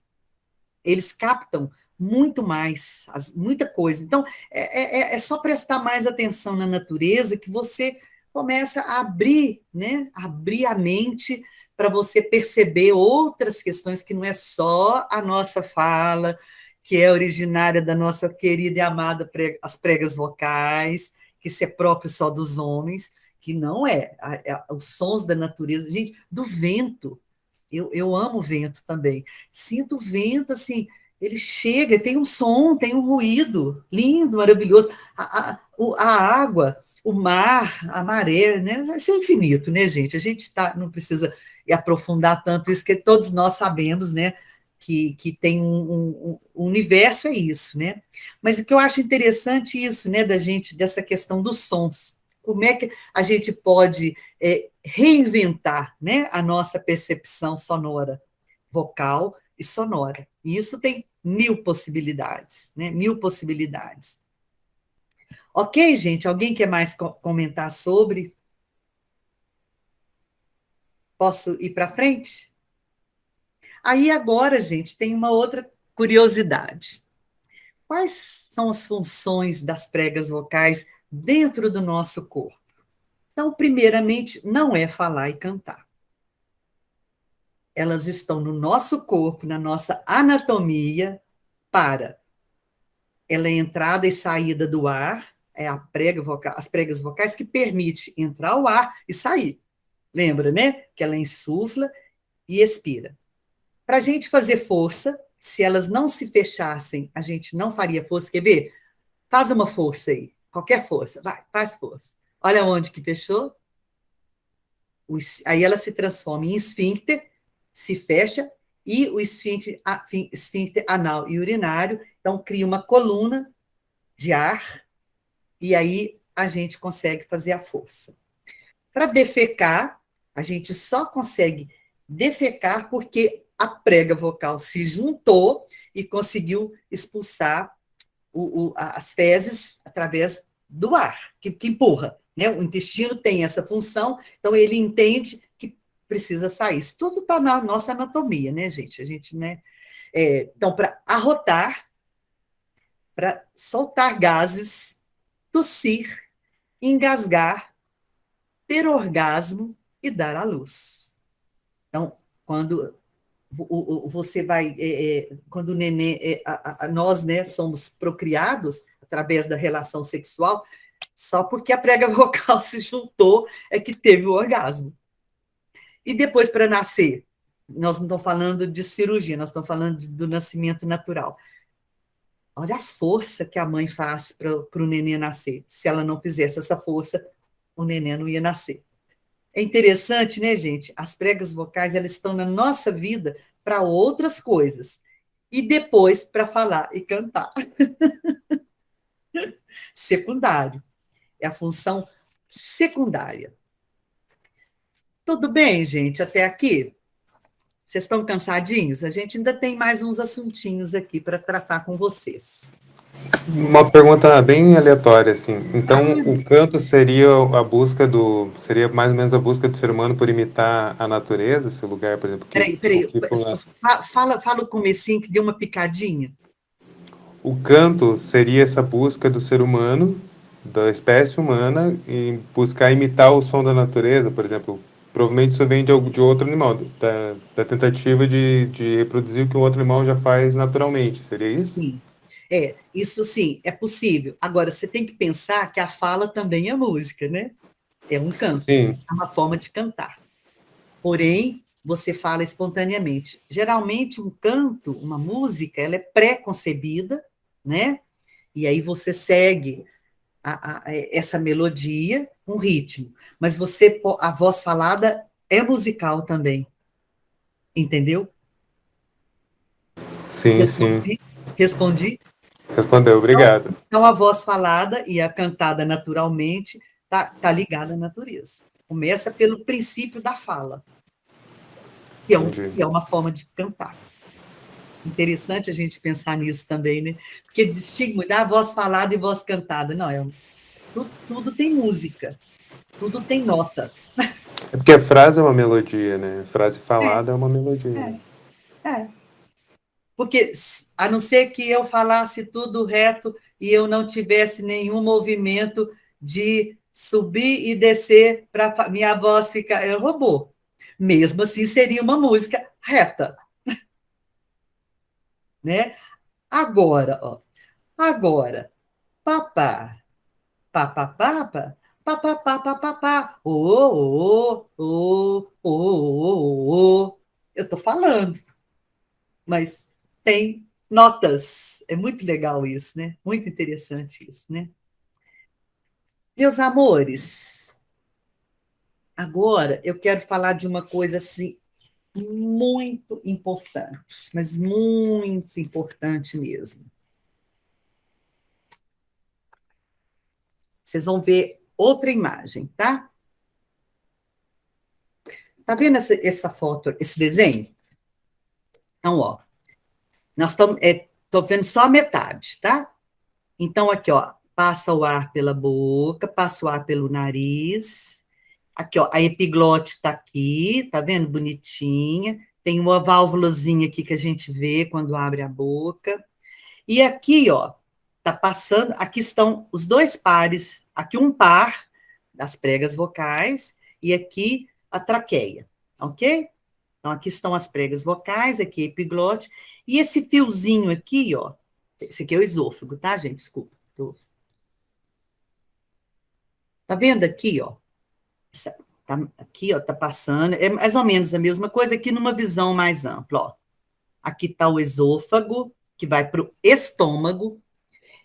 Eles captam muito mais, muita coisa. Então, é só prestar mais atenção na natureza que você começa a abrir, né? Abrir a mente para você perceber outras questões que não é só a nossa fala, que é originária da nossa querida e amada as pregas vocais, que isso é próprio só dos homens, que não é. Os sons da natureza, gente, do vento. Eu amo o vento também. Sinto o vento, assim, ele chega, tem um som, tem um ruído lindo, maravilhoso. A água, o mar, a maré, né? Vai ser infinito, né, gente? A gente não precisa aprofundar tanto isso, que todos nós sabemos, né? Que tem um universo, é isso, né? Mas o que eu acho interessante isso, né, da gente, dessa questão dos sons. Como é que a gente pode reinventar, né, a nossa percepção sonora, vocal e sonora. E isso tem mil possibilidades, né? Mil possibilidades. Ok, gente? Alguém quer mais comentar sobre? Posso ir para frente? Aí agora, gente, tem uma outra curiosidade. Quais são as funções das pregas vocais dentro do nosso corpo? Então, primeiramente, não é falar e cantar. Elas estão no nosso corpo, na nossa anatomia, para ela é entrada e saída do ar, é a prega vocal, as pregas vocais que permite entrar o ar e sair. Lembra, né? Que ela insufla e expira. Para a gente fazer força, se elas não se fechassem, a gente não faria força. Quer ver? Faz uma força aí, qualquer força, vai, faz força. Olha onde que fechou. Aí ela se transforma em esfíncter, se fecha, e o esfíncter anal e urinário, então cria uma coluna de ar, e aí a gente consegue fazer a força. Para defecar, a gente só consegue defecar porque a prega vocal se juntou e conseguiu expulsar as fezes através do ar, que empurra. Né? O intestino tem essa função, então ele entende que precisa sair. Isso tudo está na nossa anatomia, né, gente? A gente, né? Então, para arrotar, para soltar gases, tossir, engasgar, ter orgasmo e dar à luz. Então, quando você vai, quando o neném, nós, né, somos procriados através da relação sexual, só porque a prega vocal se juntou é que teve o orgasmo. E depois, para nascer, nós não estamos falando de cirurgia, nós estamos falando do nascimento natural. Olha a força que a mãe faz para o neném nascer. Se ela não fizesse essa força, o neném não ia nascer. É interessante, né, gente? As pregas vocais, elas estão na nossa vida para outras coisas. E depois para falar e cantar. Secundário. É a função secundária. Tudo bem, gente, até aqui? Vocês estão cansadinhos? A gente ainda tem mais uns assuntinhos aqui para tratar com vocês. Uma pergunta bem aleatória, assim. Então, o canto seria a busca seria mais ou menos a busca do ser humano por imitar a natureza, esse lugar, por exemplo, Peraí, fala o comecinho que deu uma picadinha. O canto seria essa busca do ser humano, da espécie humana, em buscar imitar o som da natureza, por exemplo. Provavelmente isso vem de outro animal, da tentativa de reproduzir o que o outro animal já faz naturalmente. Seria isso? Sim. Isso sim, é possível. Agora, você tem que pensar que a fala também é música, né? É um canto, Sim. é uma forma de cantar. Porém, você fala espontaneamente. Geralmente, um canto, uma música, ela é pré-concebida, né? E aí você segue essa melodia, um ritmo. Mas a voz falada é musical também. Entendeu? Sim, sim. Respondi? Respondeu, obrigado. Então, a voz falada e a cantada naturalmente tá ligada à natureza. Começa pelo princípio da fala, que é uma forma de cantar. Interessante a gente pensar nisso também, né? Porque distingue da voz falada e voz cantada. Não, tudo tem música, tudo tem nota. É porque a frase é uma melodia, né? Frase falada é uma melodia. É. Porque, a não ser que eu falasse tudo reto e eu não tivesse nenhum movimento de subir e descer para minha voz ficar... É robô. Mesmo assim, seria uma música reta. Né? Agora, papá, papá, papá, papá, papá, papá, eu estou falando, mas tem notas. É muito legal isso, né? Muito interessante isso, né? Meus amores, agora eu quero falar de uma coisa assim muito importante, mas muito importante mesmo. Vocês vão ver outra imagem, tá? Tá vendo essa foto, esse desenho? Então, ó, nós estamos tô vendo só a metade, tá? Então, aqui, ó, passa o ar pela boca, passa o ar pelo nariz. Aqui, ó, a epiglote tá aqui, tá vendo? Bonitinha. Tem uma válvulazinha aqui que a gente vê quando abre a boca. E aqui, ó, tá passando, aqui estão os dois pares, aqui um par das pregas vocais e aqui a traqueia, ok? Então, aqui estão as pregas vocais, aqui a epiglote, e esse fiozinho aqui, ó, esse aqui é o esôfago, tá, gente? Desculpa. Tá vendo aqui, ó? Aqui, ó, tá passando, é mais ou menos a mesma coisa aqui numa visão mais ampla, ó. Aqui tá o esôfago, que vai para o estômago,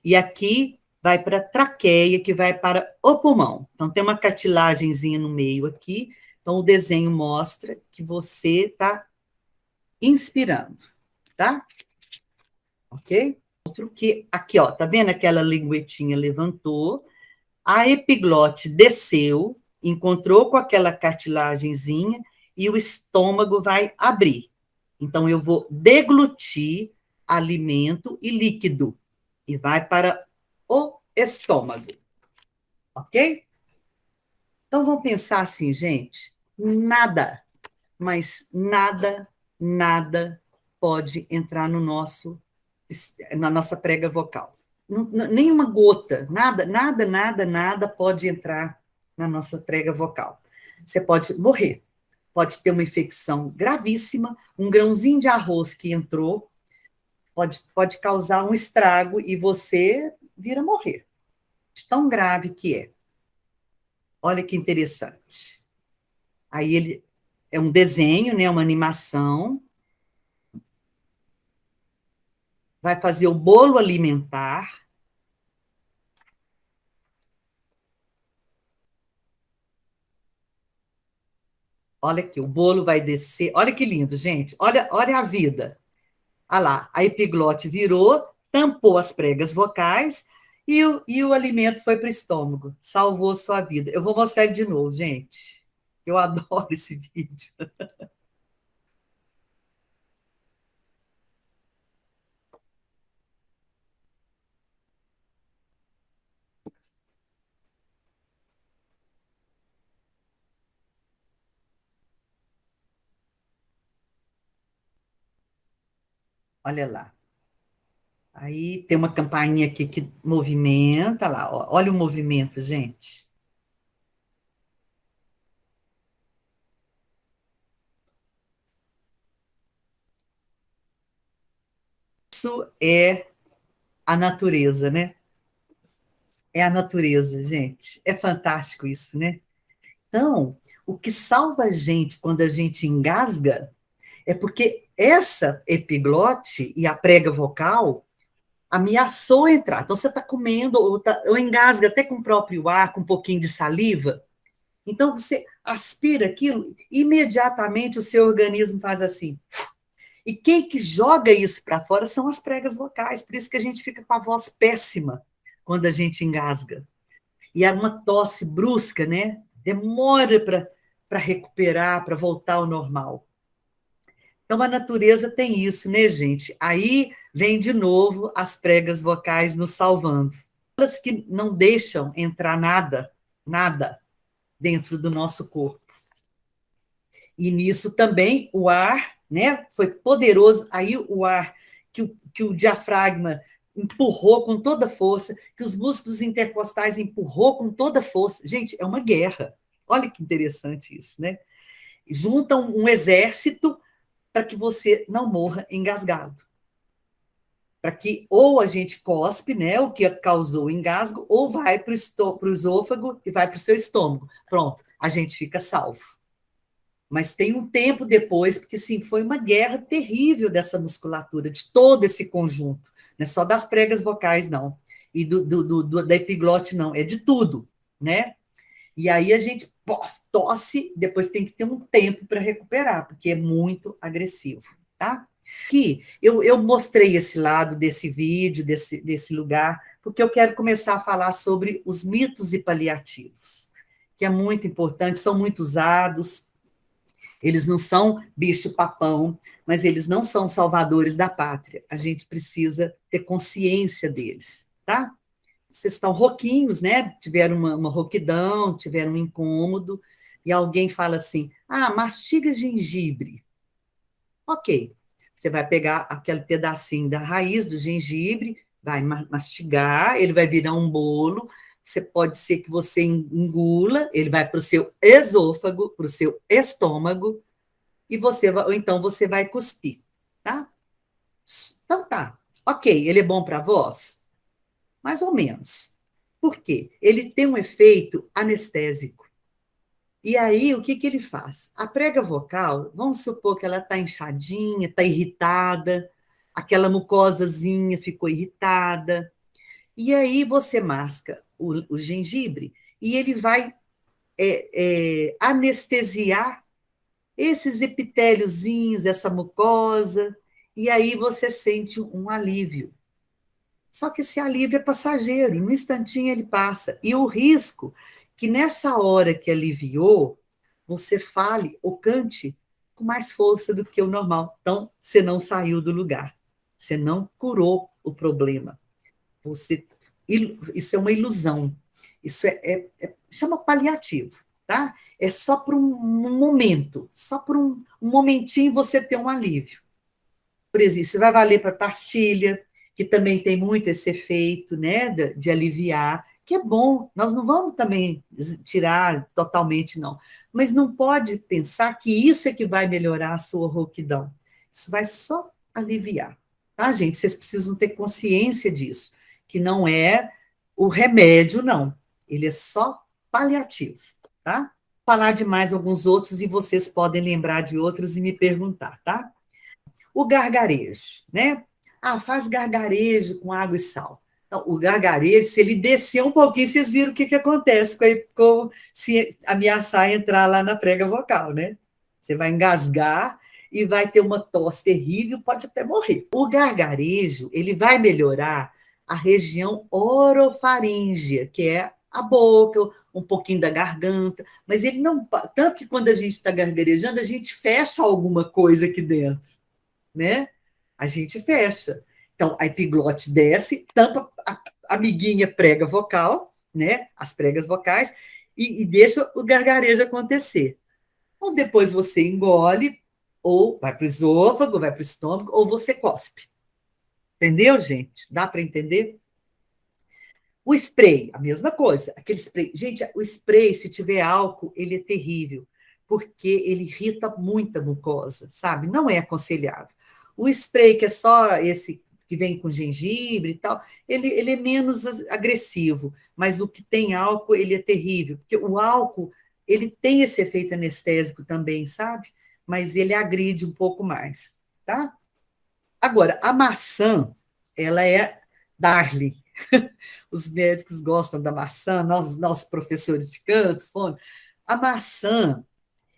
e aqui vai para a traqueia, que vai para o pulmão. Então, tem uma cartilagenzinha no meio aqui. Então, o desenho mostra que você está inspirando, tá? Ok? Outro que, aqui, ó, tá vendo aquela linguetinha levantou, a epiglote desceu, encontrou com aquela cartilagenzinha e o estômago vai abrir. Então, eu vou deglutir alimento e líquido e vai para o estômago. Ok? Então, vamos pensar assim, gente. Nada, mas nada pode entrar na nossa prega vocal. Nenhuma gota, nada pode entrar na nossa prega vocal. Você pode morrer, pode ter uma infecção gravíssima, um grãozinho de arroz que entrou, pode causar um estrago e você vir a morrer. De tão grave que é. Olha que interessante. Aí ele é um desenho, né, uma animação. Vai fazer o bolo alimentar. Olha aqui, o bolo vai descer. Olha que lindo, gente. Olha a vida. Olha lá, a epiglote virou, tampou as pregas vocais e o alimento foi para o estômago. Salvou sua vida. Eu vou mostrar ele de novo, gente. Eu adoro esse vídeo. Olha lá. Aí tem uma campainha aqui que movimenta lá. Ó. Olha o movimento, gente. Isso é a natureza, né? É a natureza, gente. É fantástico isso, né? Então, o que salva a gente quando a gente engasga é porque essa epiglote e a prega vocal ameaçou entrar. Então, você está comendo, ou engasga até com o próprio ar, com um pouquinho de saliva. Então, você aspira aquilo, imediatamente o seu organismo faz assim. E quem que joga isso para fora são as pregas vocais. Por isso que a gente fica com a voz péssima quando a gente engasga. E é uma tosse brusca, né? Demora para recuperar, para voltar ao normal. Então, a natureza tem isso, né, gente? Aí vem de novo as pregas vocais nos salvando. Elas que não deixam entrar nada dentro do nosso corpo. E nisso também o ar, né, foi poderoso. Aí o ar que o diafragma empurrou com toda força, que os músculos intercostais empurrou com toda força. Gente, é uma guerra. Olha que interessante isso, né? Juntam um exército para que você não morra engasgado. Para que ou a gente cospe, né, o que causou o engasgo, ou vai para o esôfago e vai para o seu estômago. Pronto, a gente fica salvo. Mas tem um tempo depois, porque sim, foi uma guerra terrível dessa musculatura, de todo esse conjunto. Não é só das pregas vocais, não. E da epiglote, não. É de tudo, né? E aí a gente tosse, depois tem que ter um tempo para recuperar, porque é muito agressivo, tá? Aqui, eu mostrei esse lado desse vídeo, desse lugar, porque eu quero começar a falar sobre os mitos e paliativos, que é muito importante, são muito usados. Eles não são bicho-papão, mas eles não são salvadores da pátria. A gente precisa ter consciência deles, tá? Vocês estão rouquinhos, né? Tiveram uma rouquidão, tiveram um incômodo, e alguém fala assim: ah, mastiga gengibre. Ok. Você vai pegar aquele pedacinho da raiz do gengibre, vai mastigar, ele vai virar um bolo. Pode ser que você engula, ele vai para o seu esôfago, para o seu estômago, ou então você vai cuspir, tá? Então tá, ok, ele é bom para a voz? Mais ou menos. Por quê? Ele tem um efeito anestésico. E aí, o que ele faz? A prega vocal, vamos supor que ela está inchadinha, está irritada, aquela mucosazinha ficou irritada, e aí você masca o gengibre e ele vai anestesiar esses epitéliozinhos, essa mucosa, e aí você sente um alívio. Só que esse alívio é passageiro, no instantinho ele passa. E o risco que nessa hora que aliviou, você fale ou cante com mais força do que o normal. Então, você não saiu do lugar. Você não curou o problema. Isso é uma ilusão. Isso chama paliativo, tá? É só por um momento, só por um momentinho você ter um alívio. Por exemplo, isso vai valer para pastilha, que também tem muito esse efeito, né, de aliviar, que é bom. Nós não vamos também tirar totalmente, não. Mas não pode pensar que isso é que vai melhorar a sua rouquidão. Isso vai só aliviar, tá, gente? Vocês precisam ter consciência disso, que não é o remédio, não. Ele é só paliativo, tá? Vou falar de mais alguns outros e vocês podem lembrar de outros e me perguntar, tá? O gargarejo, né? Ah, faz gargarejo com água e sal. Então, o gargarejo, se ele descer um pouquinho, vocês viram o que acontece se ameaçar entrar lá na prega vocal, né? Você vai engasgar e vai ter uma tosse terrível, pode até morrer. O gargarejo, ele vai melhorar a região orofaríngea, que é a boca, um pouquinho da garganta, mas ele não... Tanto que quando a gente está gargarejando, a gente fecha alguma coisa aqui dentro, né? A gente fecha. Então, a epiglote desce, tampa a amiguinha prega vocal, né? As pregas vocais, e deixa o gargarejo acontecer. Ou depois você engole, ou vai para o esôfago, vai para o estômago, ou você cospe. Entendeu, gente? Dá para entender? O spray, a mesma coisa. Aquele spray. Gente, o spray, se tiver álcool, ele é terrível, porque ele irrita muito a mucosa, sabe? Não é aconselhável. O spray, que é só esse que vem com gengibre e tal, ele é menos agressivo, mas o que tem álcool, ele é terrível, porque o álcool, ele tem esse efeito anestésico também, sabe? Mas ele agride um pouco mais, tá? Agora, a maçã, ela é darling. Os médicos gostam da maçã, nós professores de canto, fono. A maçã,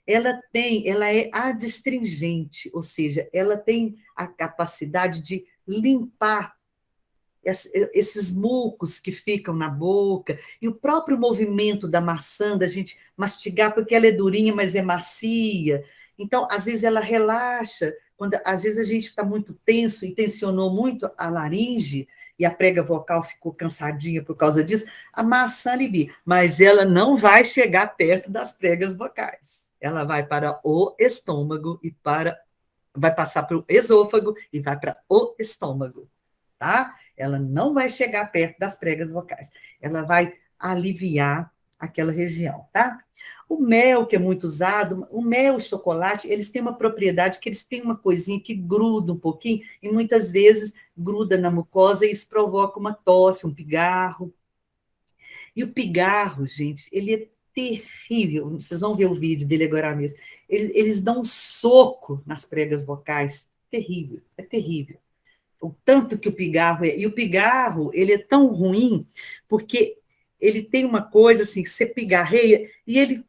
ela é adstringente, ou seja, ela tem a capacidade de limpar esses mucos que ficam na boca, e o próprio movimento da maçã, da gente mastigar, porque ela é durinha, mas é macia. Então, às vezes, ela relaxa. Às vezes a gente está muito tenso e tensionou muito a laringe, e a prega vocal ficou cansadinha por causa disso, a maçã alivia, mas ela não vai chegar perto das pregas vocais. Ela vai para o estômago vai passar para o esôfago e vai para o estômago, tá? Ela não vai chegar perto das pregas vocais. Ela vai aliviar aquela região, tá? O mel, que é muito usado, o mel e o chocolate, eles têm uma propriedade que eles têm uma coisinha que gruda um pouquinho, e muitas vezes gruda na mucosa, e isso provoca uma tosse, um pigarro. E o pigarro, gente, ele é terrível. Vocês vão ver o vídeo dele agora mesmo. Eles dão um soco nas pregas vocais. Terrível, é terrível. O tanto que o pigarro é. E o pigarro, ele é tão ruim, porque ele tem uma coisa assim, que você pigarreia, e ele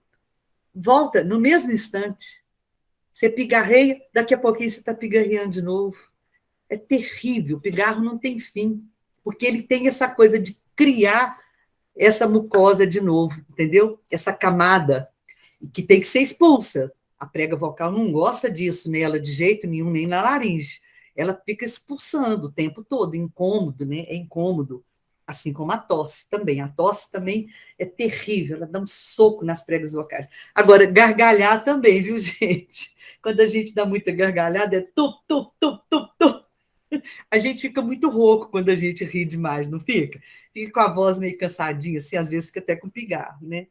volta no mesmo instante. Você pigarreia, daqui a pouquinho você está pigarreando de novo. É terrível, o pigarro não tem fim, porque ele tem essa coisa de criar essa mucosa de novo, entendeu? Essa camada, que tem que ser expulsa. A prega vocal não gosta disso nela de jeito nenhum, nem na laringe. Ela fica expulsando o tempo todo, incômodo, né? É incômodo. Assim como a tosse também. A tosse também é terrível, ela dá um soco nas pregas vocais. Agora, gargalhar também, viu, gente? Quando a gente dá muita gargalhada, é tup, tup, tup, tup, tup. A gente fica muito rouco quando a gente ri demais, não fica? Fica com a voz meio cansadinha, assim, às vezes fica até com pigarro, né?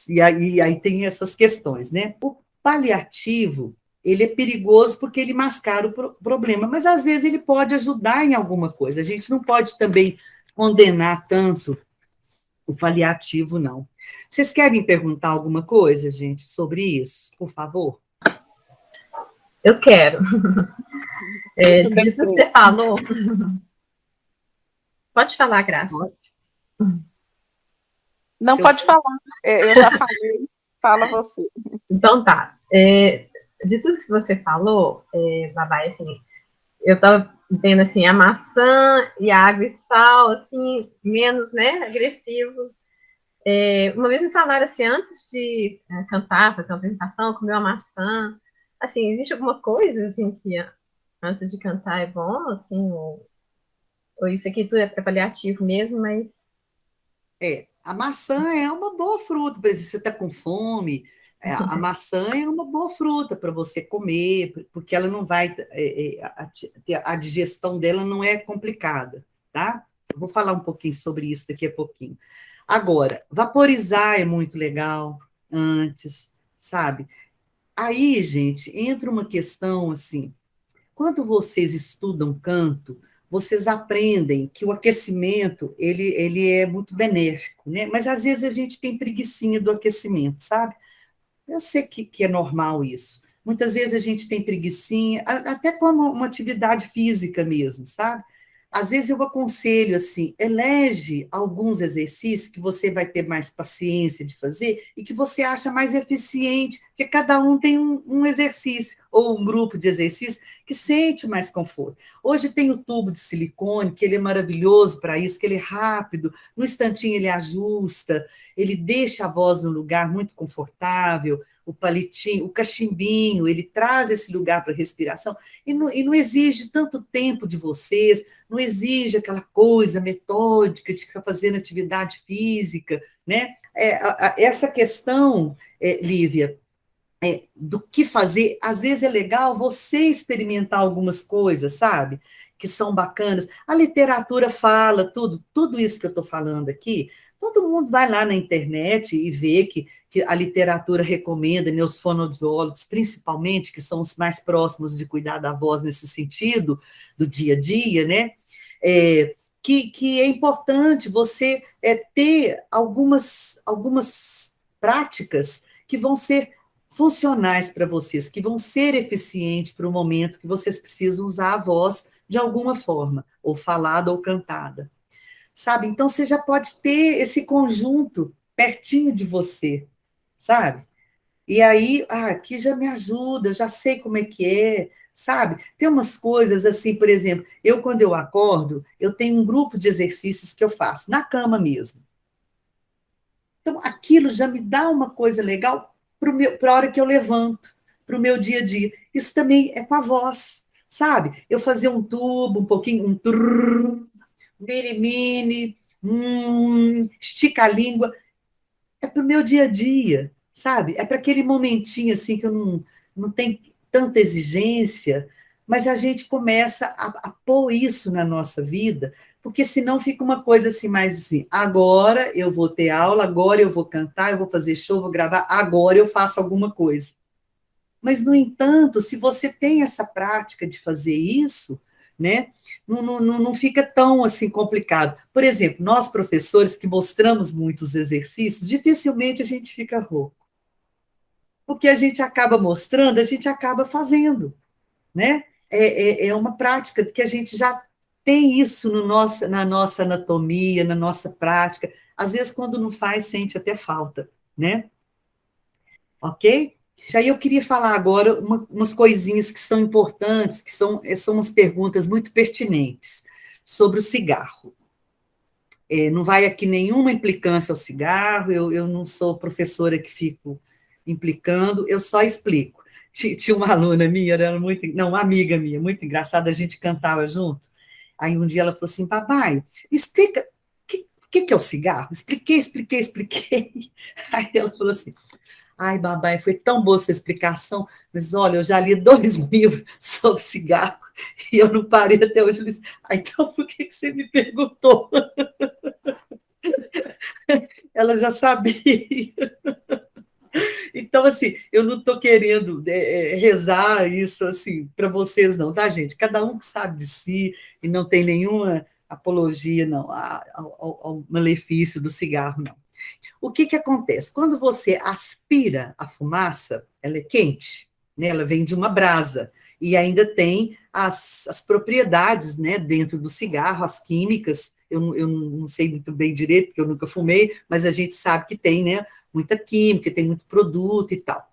E aí tem essas questões, né? O paliativo, ele é perigoso porque ele mascara o problema, mas às vezes ele pode ajudar em alguma coisa. A gente não pode também condenar tanto o paliativo, não. Vocês querem perguntar alguma coisa, gente, sobre isso, por favor? Eu quero. De tudo que você falou, pode falar, Graça. Não, pode falar. Eu já falei. Fala você. Então tá. De tudo que você falou, Babá, assim, eu estava vendo assim, a maçã e a água e sal, assim, menos, né, agressivos. Uma vez me falaram assim, antes de cantar, fazer uma apresentação, comer uma maçã. Assim, existe alguma coisa assim que antes de cantar é bom, assim, ou isso aqui tudo é paliativo mesmo, mas... A maçã é uma boa fruta, por exemplo, se você está com fome, a maçã é uma boa fruta para você comer, porque ela não vai, a digestão dela não é complicada, tá? Eu vou falar um pouquinho sobre isso daqui a pouquinho. Agora, vaporizar é muito legal antes, sabe? Aí, gente, entra uma questão assim, quando vocês estudam canto, vocês aprendem que o aquecimento, ele é muito benéfico, né? Mas às vezes a gente tem preguicinha do aquecimento, sabe? Eu sei que é normal isso. Muitas vezes a gente tem preguicinha, até com uma atividade física mesmo, sabe? Às vezes eu aconselho assim, elege alguns exercícios que você vai ter mais paciência de fazer e que você acha mais eficiente Porque cada um tem um exercício, ou um grupo de exercícios que sente mais conforto. Hoje tem o tubo de silicone, que ele é maravilhoso para isso, que ele é rápido, no instantinho ele ajusta, ele deixa a voz no lugar muito confortável, o palitinho, o cachimbinho, ele traz esse lugar para respiração, e não exige tanto tempo de vocês, não exige aquela coisa metódica de ficar fazendo atividade física, né? Essa questão, Lívia, do que fazer, às vezes é legal você experimentar algumas coisas, sabe? Que são bacanas. A literatura fala tudo isso que eu estou falando aqui, todo mundo vai lá na internet e vê que a literatura recomenda, né, os fonoaudiólogos, principalmente, que são os mais próximos de cuidar da voz nesse sentido, do dia a dia, né? Que é importante você ter algumas práticas que vão ser funcionais para vocês, que vão ser eficientes para o momento que vocês precisam usar a voz de alguma forma, ou falada ou cantada. Sabe? Então, você já pode ter esse conjunto pertinho de você, sabe? E aí, aqui já me ajuda, já sei como é que é, sabe? Tem umas coisas assim, por exemplo, quando eu acordo, eu tenho um grupo de exercícios que eu faço, na cama mesmo. Então, aquilo já me dá uma coisa legal para a hora que eu levanto, para o meu dia a dia. Isso também é com a voz, sabe? Eu fazer um tubo, um pouquinho, um trrr, mini, estica a língua, é para o meu dia a dia, sabe? É para aquele momentinho assim que eu não tenho tanta exigência, mas a gente começa a pôr isso na nossa vida, porque senão fica uma coisa assim, mais assim, agora eu vou ter aula, agora eu vou cantar, eu vou fazer show, vou gravar, agora eu faço alguma coisa. Mas, no entanto, se você tem essa prática de fazer isso, né, não fica tão assim complicado. Por exemplo, nós professores que mostramos muitos exercícios, dificilmente a gente fica rouco. Porque a gente acaba mostrando, a gente acaba fazendo, né? É uma prática que a gente já tem isso na nossa anatomia, na nossa prática. Às vezes, quando não faz, sente até falta, né? Ok? Aí eu queria falar agora umas coisinhas que são importantes, que são umas perguntas muito pertinentes sobre o cigarro. Não vai aqui nenhuma implicância ao cigarro, eu não sou professora que fico implicando, eu só explico. Tinha uma aluna minha, uma amiga minha, muito engraçada, a gente cantava junto. Aí um dia ela falou assim, papai, explica, o que é o cigarro? Expliquei. Aí ela falou assim, ai, babai, foi tão boa sua explicação, mas olha, eu já li 2 livros sobre cigarro e eu não parei até hoje. Eu disse, então por que você me perguntou? Ela já sabia. Então, assim, eu não estou querendo rezar isso assim para vocês, não, tá, gente? Cada um que sabe de si e não tem nenhuma apologia, não, ao malefício do cigarro, não. O que acontece? Quando você aspira a fumaça, ela é quente, né? Ela vem de uma brasa, e ainda tem as propriedades, né, dentro do cigarro, as químicas, eu não sei muito bem direito, porque eu nunca fumei, mas a gente sabe que tem, né, muita química, tem muito produto e tal.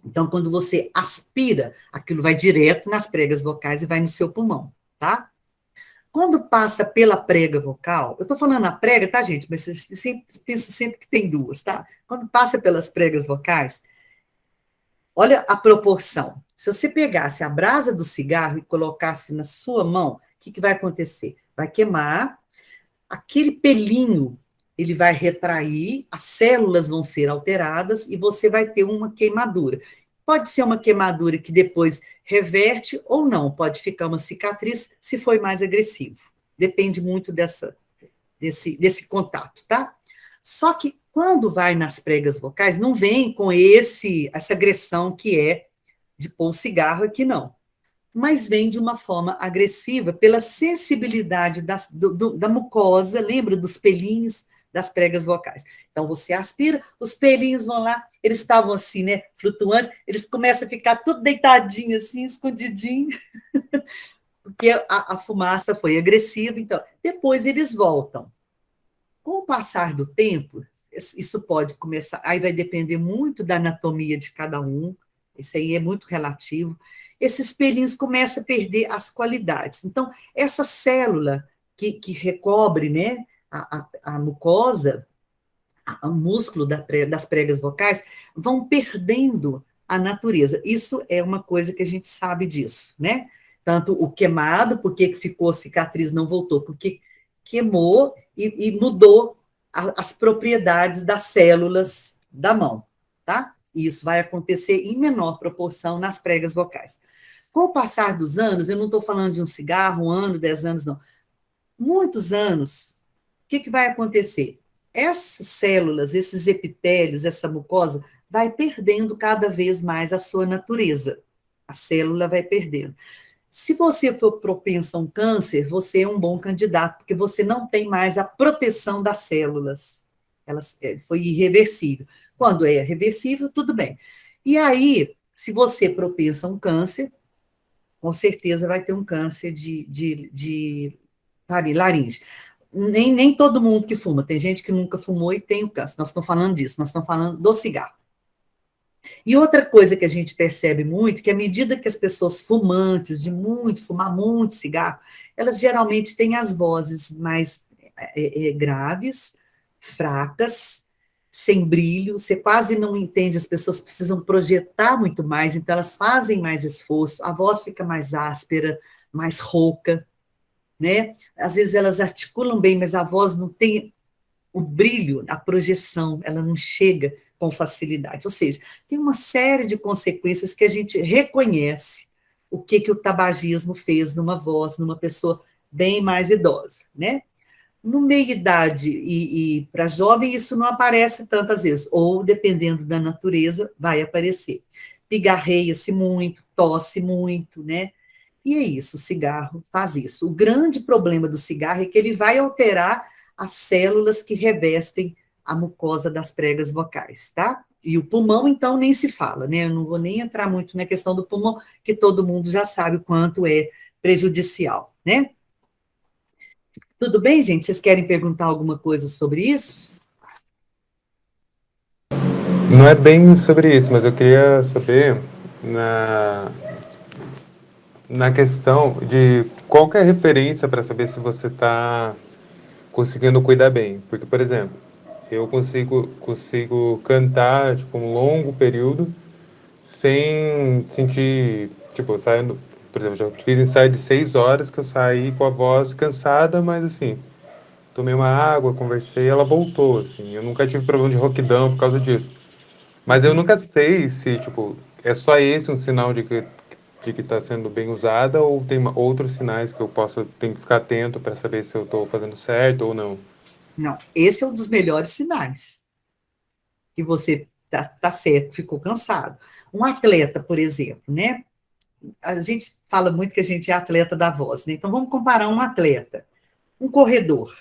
Então, quando você aspira, aquilo vai direto nas pregas vocais e vai no seu pulmão, tá? Quando passa pela prega vocal, eu estou falando a prega, tá, gente? Mas você pensa sempre que tem 2, tá? Quando passa pelas pregas vocais, olha a proporção. Se você pegasse a brasa do cigarro e colocasse na sua mão, o que vai acontecer? Vai queimar, aquele pelinho, ele vai retrair, as células vão ser alteradas e você vai ter uma queimadura. Pode ser uma queimadura que depois reverte ou não, pode ficar uma cicatriz se foi mais agressivo. Depende muito desse contato, tá? Só que quando vai nas pregas vocais, não vem com essa agressão que é de pôr o cigarro aqui, não. Mas vem de uma forma agressiva pela sensibilidade da mucosa, lembra dos pelinhos das pregas vocais. Então, você aspira, os pelinhos vão lá, eles estavam assim, né, flutuantes, eles começam a ficar tudo deitadinho assim, escondidinho, porque a fumaça foi agressiva, então, depois eles voltam. Com o passar do tempo, isso pode começar, aí vai depender muito da anatomia de cada um, isso aí é muito relativo. Esses pelinhos começam a perder as qualidades. Então, essa célula que recobre, né, a mucosa, o músculo das pregas vocais, vão perdendo a natureza. Isso é uma coisa que a gente sabe disso, né? Tanto o queimado, porque ficou cicatriz, não voltou, porque queimou e mudou as propriedades das células da mão, tá? E isso vai acontecer em menor proporção nas pregas vocais. Com o passar dos anos, eu não estou falando de um cigarro, 1 ano, 10 anos, não. Muitos anos, o que vai acontecer? Essas células, esses epitélios, essa mucosa, vai perdendo cada vez mais a sua natureza. A célula vai perdendo. Se você for propenso a um câncer, você é um bom candidato, porque você não tem mais a proteção das células. Foi irreversível. Quando é reversível, tudo bem. E aí, se você é propenso a um câncer, com certeza vai ter um câncer de laringe. Nem todo mundo que fuma, tem gente que nunca fumou e tem o câncer. Nós estamos falando disso, nós estamos falando do cigarro. E outra coisa que a gente percebe muito, que à medida que as pessoas fumantes, fumar muito cigarro, elas geralmente têm as vozes mais graves, fracas, sem brilho, você quase não entende, as pessoas precisam projetar muito mais, então elas fazem mais esforço, a voz fica mais áspera, mais rouca, né? Às vezes elas articulam bem, mas a voz não tem o brilho, a projeção, ela não chega com facilidade. Ou seja, tem uma série de consequências que a gente reconhece o que o tabagismo fez numa voz, numa pessoa bem mais idosa, né? No meia-idade e para jovem, isso não aparece tantas vezes, ou, dependendo da natureza, vai aparecer. Pigarreia-se muito, tosse muito, né? E é isso, o cigarro faz isso. O grande problema do cigarro é que ele vai alterar as células que revestem a mucosa das pregas vocais, tá? E o pulmão, então, nem se fala, né? Eu não vou nem entrar muito na questão do pulmão, que todo mundo já sabe o quanto é prejudicial, né? Tudo bem, gente? Vocês querem perguntar alguma coisa sobre isso? Não é bem sobre isso, mas eu queria saber na questão de qual que é a referência para saber se você está conseguindo cuidar bem. Porque, por exemplo, eu consigo cantar tipo, um longo período sem sentir, tipo, saindo, por exemplo, já fiz ensaio de 6 horas que eu saí com a voz cansada, mas assim, tomei uma água, conversei, ela voltou, assim. Eu nunca tive problema de rouquidão por causa disso. Mas eu nunca sei se, tipo, é só esse um sinal de que está sendo bem usada ou tem outros sinais que eu tenho que ficar atento para saber se eu estou fazendo certo ou não. Não, esse é um dos melhores sinais. Que você tá certo, ficou cansado. Um atleta, por exemplo, né? A gente fala muito que a gente é atleta da voz, né? Então vamos comparar um atleta, um corredor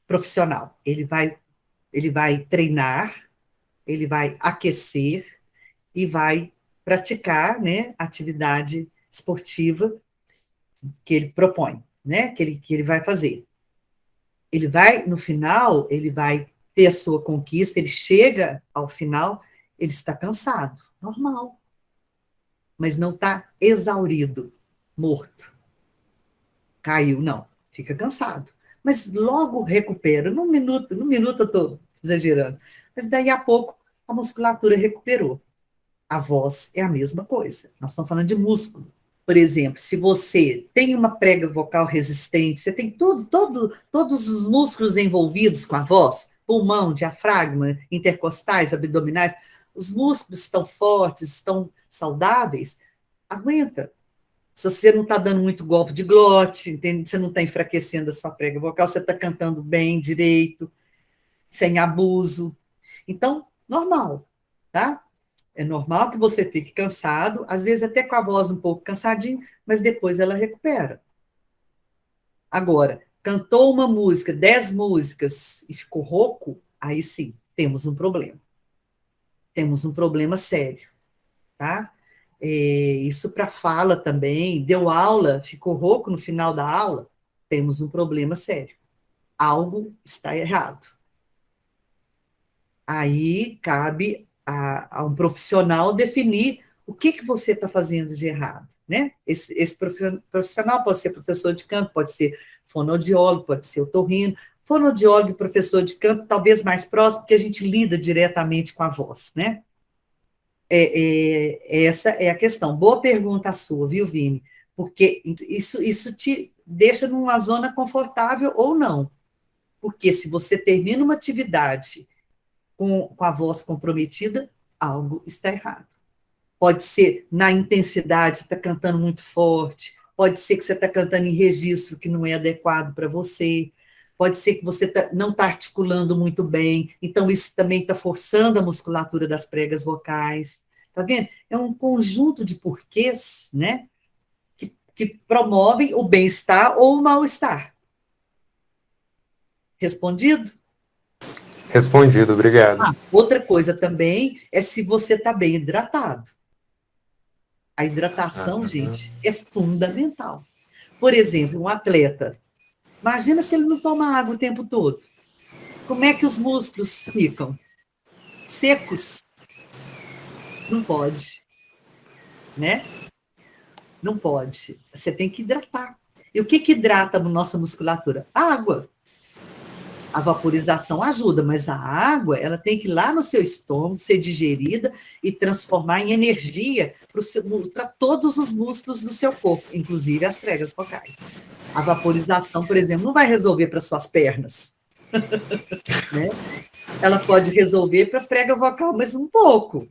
profissional. Ele vai treinar, ele vai aquecer e vai praticar, né, atividade esportiva que ele propõe, né, que ele vai fazer. Ele vai, no final, ele vai ter a sua conquista, ele chega ao final, ele está cansado, normal, mas não está exaurido, morto, caiu, não, fica cansado, mas logo recupera, num minuto eu estou exagerando, mas daí a pouco a musculatura recuperou. A voz é a mesma coisa, nós estamos falando de músculo. Por exemplo, se você tem uma prega vocal resistente, você tem todos os músculos envolvidos com a voz, pulmão, diafragma, intercostais, abdominais, os músculos estão fortes, estão saudáveis, aguenta. Se você não está dando muito golpe de glote, entende? Você não está enfraquecendo a sua prega vocal, você está cantando bem, direito, sem abuso. Então, normal, tá? É normal que você fique cansado, às vezes até com a voz um pouco cansadinha, mas depois ela recupera. Agora, cantou uma música, 10 músicas e ficou rouco, aí sim, temos um problema. Temos um problema sério, tá? Isso para fala também, deu aula, ficou rouco no final da aula, temos um problema sério. Algo está errado. Aí cabe a um profissional definir o que você está fazendo de errado, né? Esse profissional pode ser professor de canto, pode ser fonoaudiólogo, pode ser otorrino. Fonoaudiólogo e professor de canto, talvez mais próximo, porque a gente lida diretamente com a voz, né? Essa é a questão. Boa pergunta a sua, viu, Vini? Porque isso te deixa numa zona confortável ou não. Porque se você termina uma atividade com a voz comprometida, algo está errado. Pode ser na intensidade, você está cantando muito forte, pode ser que você está cantando em registro que não é adequado para você, pode ser que você não está articulando muito bem, então isso também está forçando a musculatura das pregas vocais. Está vendo? É um conjunto de porquês, né, que promovem o bem-estar ou o mal-estar. Respondido? Respondido, obrigado. Outra coisa também é se você está bem hidratado. A hidratação, gente, é fundamental. Por exemplo, um atleta, imagina se ele não toma água o tempo todo. Como é que os músculos ficam? Secos? Não pode, né? Não pode. Você tem que hidratar. E o que hidrata a nossa musculatura? A água. A vaporização ajuda, mas a água, ela tem que ir lá no seu estômago, ser digerida e transformar em energia para todos os músculos do seu corpo, inclusive as pregas vocais. A vaporização, por exemplo, não vai resolver para suas pernas, né? Ela pode resolver para a prega vocal, mas um pouco.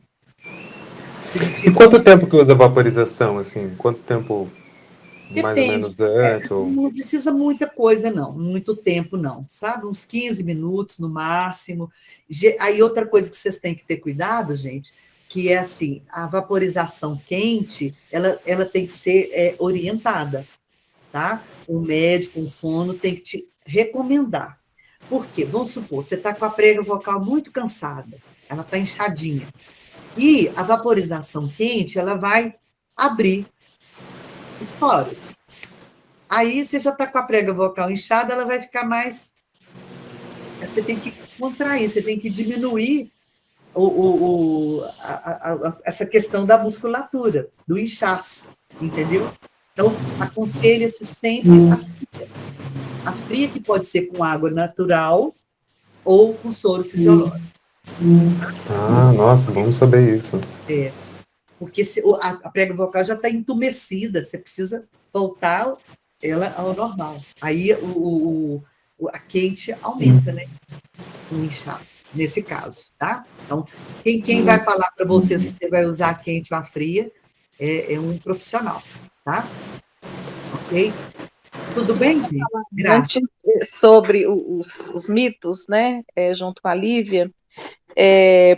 E quanto tempo que usa vaporização, assim? Quanto tempo mais ou menos antes? Não precisa muita coisa, não. Muito tempo, não. Sabe? Uns 15 minutos, no máximo. Aí, outra coisa que vocês têm que ter cuidado, gente, que é assim, a vaporização quente, ela tem que ser orientada, tá? O médico, um fono, tem que te recomendar. Por quê? Vamos supor, você está com a prega vocal muito cansada, ela está inchadinha. E a vaporização quente, ela vai abrir os poros. Aí você já está com a prega vocal inchada, ela vai ficar mais... Você tem que contrair, você tem que diminuir essa questão da musculatura, do inchaço, entendeu? Então, aconselha-se sempre a fria. A fria que pode ser com água natural ou com soro fisiológico. Ah, nossa, vamos saber isso. Porque a prega vocal já está entumecida, você precisa voltar ela ao normal. Aí a quente aumenta, né? O inchaço, nesse caso, tá? Então, quem vai falar para você se você vai usar a quente ou a fria é um profissional, tá? Ok? Tudo bem, gente? Graças. Sobre os mitos, né, junto com a Lívia,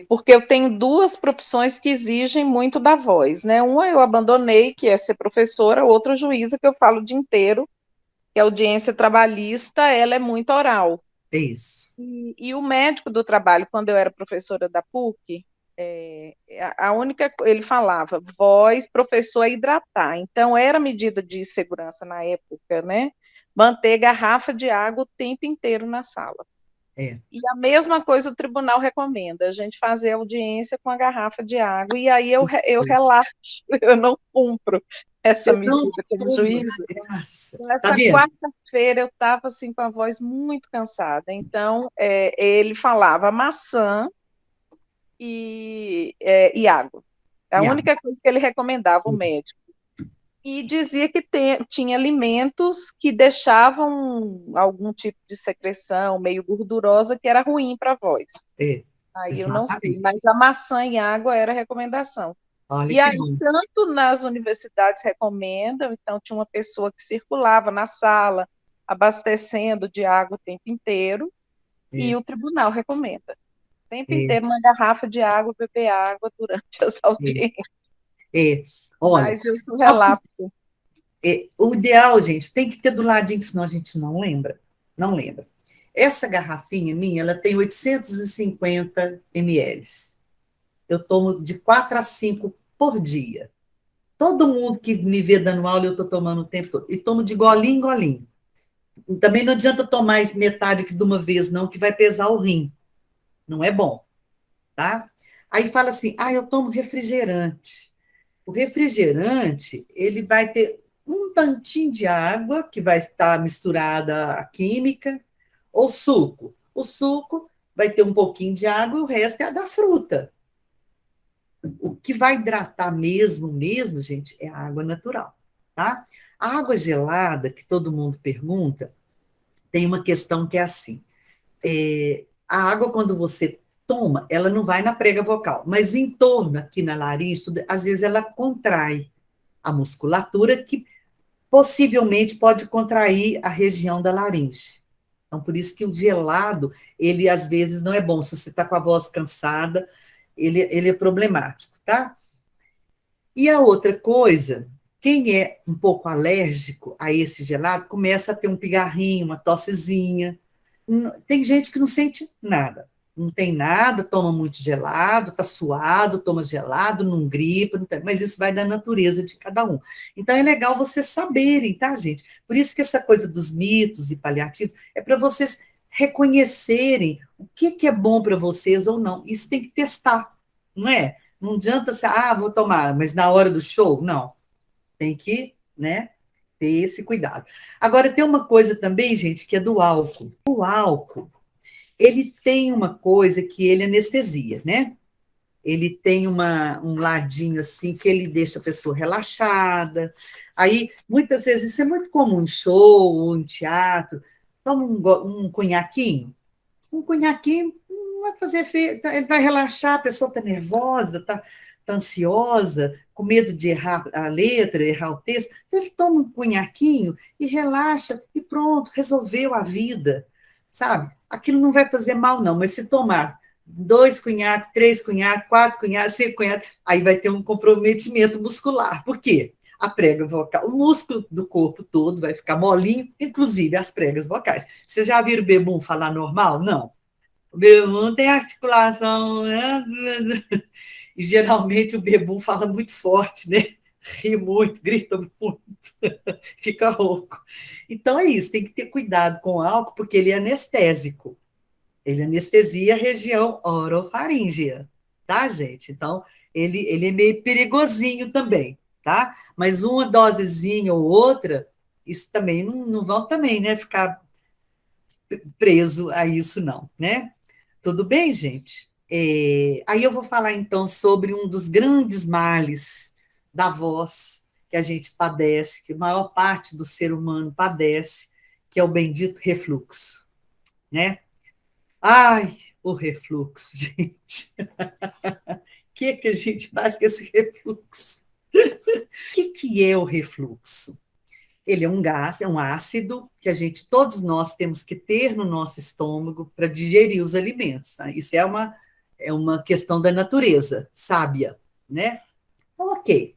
porque eu tenho duas profissões que exigem muito da voz, né? Uma eu abandonei, que é ser professora, outra juíza, que eu falo o dia inteiro, que a audiência trabalhista, ela é muito oral. É isso. E o médico do trabalho, quando eu era professora da PUC, ele falava, voz, professor, é hidratar. Então, era medida de segurança na época, né? Manter garrafa de água o tempo inteiro na sala. E a mesma coisa o tribunal recomenda, a gente fazer audiência com a garrafa de água, e aí eu relaxo, eu não cumpro essa medida como juíza. Essa quarta-feira eu estava assim, com a voz muito cansada, então ele falava maçã e água. A única coisa que ele recomendava, o médico. E dizia que tinha alimentos que deixavam algum tipo de secreção meio gordurosa que era ruim para a voz. Aí eu não sei, mas a maçã e água era a recomendação. E aí, tanto nas universidades recomendam, então tinha uma pessoa que circulava na sala, abastecendo de água o tempo inteiro, e o tribunal recomenda. O tempo inteiro, uma garrafa de água, beber água durante as audiências. Olha, mas eu sou relapso. O ideal, gente, tem que ter do ladinho, senão a gente não lembra. Não lembra. Essa garrafinha minha, ela tem 850 ml. Eu tomo de 4 a 5 por dia. Todo mundo que me vê dando aula, eu estou tomando o tempo todo. E tomo de golinho em golinho. Também não adianta tomar metade de uma vez, não, que vai pesar o rim. Não é bom. tá? Aí fala assim, eu tomo refrigerante. O refrigerante, ele vai ter um tantinho de água, que vai estar misturada à química, ou suco. O suco vai ter um pouquinho de água e o resto é a da fruta. O que vai hidratar mesmo, gente, é a água natural, tá? A água gelada, que todo mundo pergunta, tem uma questão que é assim, a água, quando você toma, ela não vai na prega vocal, mas em torno, aqui na laringe, às vezes ela contrai a musculatura, que possivelmente pode contrair a região da laringe. Então, por isso que o gelado, ele às vezes não é bom. Se você está com a voz cansada, ele é problemático, tá? E a outra coisa, quem é um pouco alérgico a esse gelado, começa a ter um pigarrinho, uma tossezinha. Tem gente que não sente nada. Não tem nada, toma muito gelado, está suado, toma gelado, não gripa, mas isso vai da natureza de cada um. Então é legal vocês saberem, tá, gente? Por isso que essa coisa dos mitos e paliativos é para vocês reconhecerem o que é bom para vocês ou não. Isso tem que testar, não é? Não adianta você, vou tomar, mas na hora do show, não. Tem que, né, ter esse cuidado. Agora, tem uma coisa também, gente, que é do álcool. O álcool, ele tem uma coisa que ele anestesia, né? Ele tem um ladinho assim que ele deixa a pessoa relaxada. Aí, muitas vezes, isso é muito comum em show ou em teatro. Toma um conhaquinho. Um conhaquinho não vai fazer efeito, ele vai relaxar, a pessoa está nervosa, está ansiosa, com medo de errar a letra, errar o texto. Então, ele toma um conhaquinho e relaxa, e pronto, resolveu a vida, sabe? Aquilo não vai fazer mal, não, mas se tomar 2 cunhaques, 3 cunhaques, 4 cunhaques, 5 cunhaques, aí vai ter um comprometimento muscular. Por quê? A prega vocal, o músculo do corpo todo vai ficar molinho, inclusive as pregas vocais. Vocês já viram o bebum falar normal? Não. O bebum tem articulação, né? E geralmente o bebum fala muito forte, né? Ri muito, grita muito, fica rouco. Então é isso, tem que ter cuidado com o álcool, porque ele é anestésico. Ele anestesia a região orofaríngea, tá, gente? Então, ele é meio perigosinho também, tá? Mas uma dosezinha ou outra, isso também não vão também, né, ficar preso a isso, não, né? Tudo bem, gente? Aí eu vou falar, então, sobre um dos grandes males da voz que a gente padece, que a maior parte do ser humano padece, que é o bendito refluxo, né? Ai, o refluxo, gente. O que a gente faz com esse refluxo? O que é o refluxo? Ele é um gás, é um ácido que todos nós temos que ter no nosso estômago para digerir os alimentos. Tá? Isso é uma questão da natureza, sábia, né? Então, ok.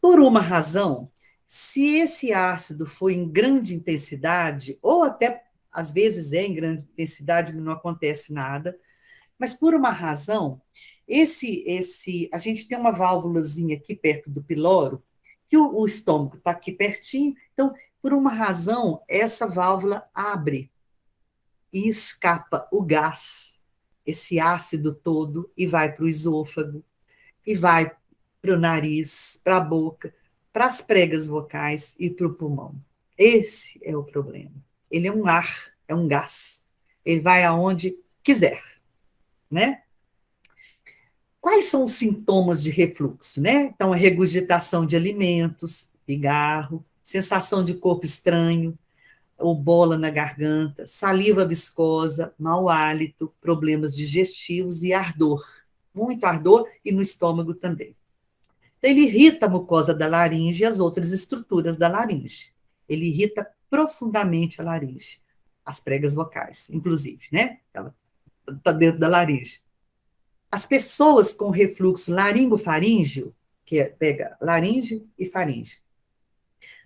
Por uma razão, se esse ácido for em grande intensidade, ou até às vezes é em grande intensidade, não acontece nada, mas por uma razão, a gente tem uma válvulazinha aqui perto do piloro, que o estômago está aqui pertinho, então, por uma razão, essa válvula abre e escapa o gás, esse ácido todo, e vai para o esôfago, e vai para o nariz, para a boca, para as pregas vocais e para o pulmão. Esse é o problema. Ele é um ar, é um gás. Ele vai aonde quiser, né? Quais são os sintomas de refluxo, né? Então, a regurgitação de alimentos, pigarro, sensação de corpo estranho, ou bola na garganta, saliva viscosa, mau hálito, problemas digestivos e ardor. Muito ardor e no estômago também. Então, ele irrita a mucosa da laringe e as outras estruturas da laringe. Ele irrita profundamente a laringe, as pregas vocais, inclusive, né? Ela está dentro da laringe. As pessoas com refluxo laringofaríngeo, pega laringe e faringe,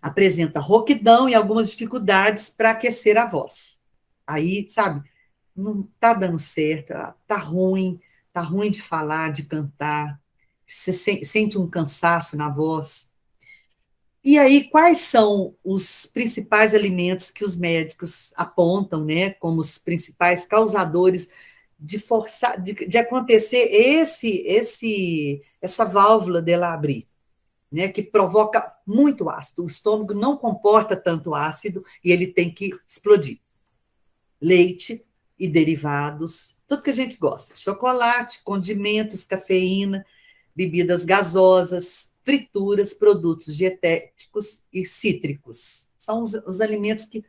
apresenta rouquidão e algumas dificuldades para aquecer a voz. Aí, sabe, não está dando certo, está ruim de falar, de cantar, você sente um cansaço na voz. E aí, quais são os principais alimentos que os médicos apontam, né, como os principais causadores de forçar, de acontecer essa válvula dela abrir, né, que provoca muito ácido. O estômago não comporta tanto ácido e ele tem que explodir. Leite e derivados, tudo que a gente gosta, chocolate, condimentos, cafeína, bebidas gasosas, frituras, produtos dietéticos e cítricos. São os alimentos que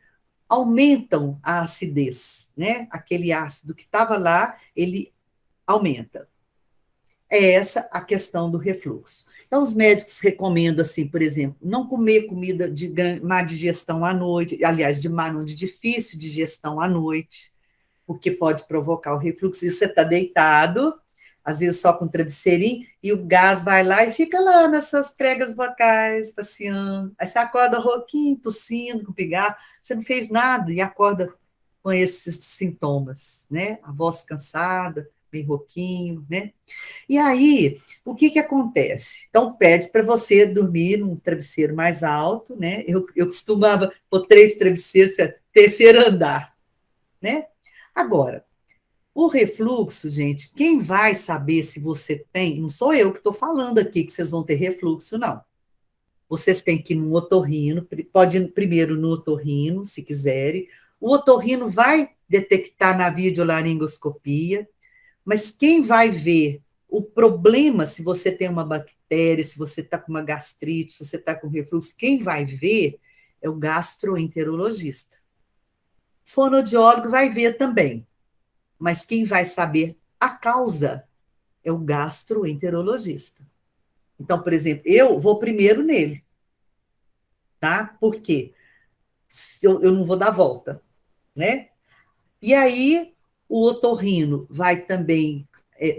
aumentam a acidez, né? Aquele ácido que estava lá, ele aumenta. É essa a questão do refluxo. Então, os médicos recomendam, assim, por exemplo, não comer comida de má digestão à noite, aliás, de difícil digestão à noite, porque pode provocar o refluxo. E você está deitado, às vezes só com travesseirinho, e o gás vai lá e fica lá nas suas pregas vocais, passeando. Aí você acorda rouquinho, tossindo, com pigarro, você não fez nada e acorda com esses sintomas, né? A voz cansada, bem rouquinho, né? E aí, o que acontece? Então, pede para você dormir num travesseiro mais alto, né? Eu costumava pôr 3 travesseiros, terceiro andar, né? Agora, o refluxo, gente, quem vai saber se você tem, não sou eu que estou falando aqui que vocês vão ter refluxo, não. Vocês têm que ir no otorrino, pode ir primeiro no otorrino, se quiserem. O otorrino vai detectar na videolaringoscopia, mas quem vai ver o problema, se você tem uma bactéria, se você está com uma gastrite, se você está com refluxo, quem vai ver é o gastroenterologista. Fonoaudiólogo vai ver também, mas quem vai saber a causa é o gastroenterologista. Então, por exemplo, eu vou primeiro nele, tá? Por quê? Eu não vou dar volta, né? E aí, o otorrino vai também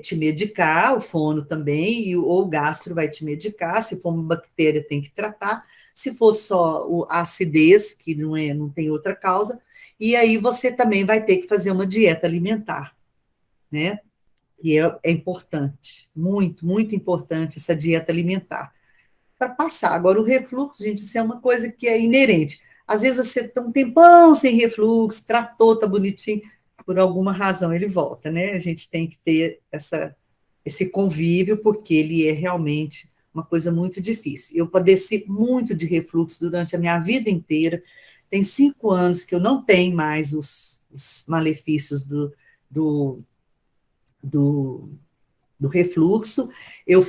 te medicar, o fono também, ou o gastro vai te medicar, se for uma bactéria tem que tratar, se for só a acidez, que não tem outra causa, e aí você também vai ter que fazer uma dieta alimentar, né? E é importante, muito, muito importante essa dieta alimentar. Para passar. Agora, o refluxo, gente, isso é uma coisa que é inerente. Às vezes você está um tempão sem refluxo, tratou, está bonitinho, por alguma razão ele volta, né? A gente tem que ter esse convívio, porque ele é realmente uma coisa muito difícil. Eu padeci muito de refluxo durante a minha vida inteira. Tem 5 anos que eu não tenho mais os malefícios do, do refluxo. Eu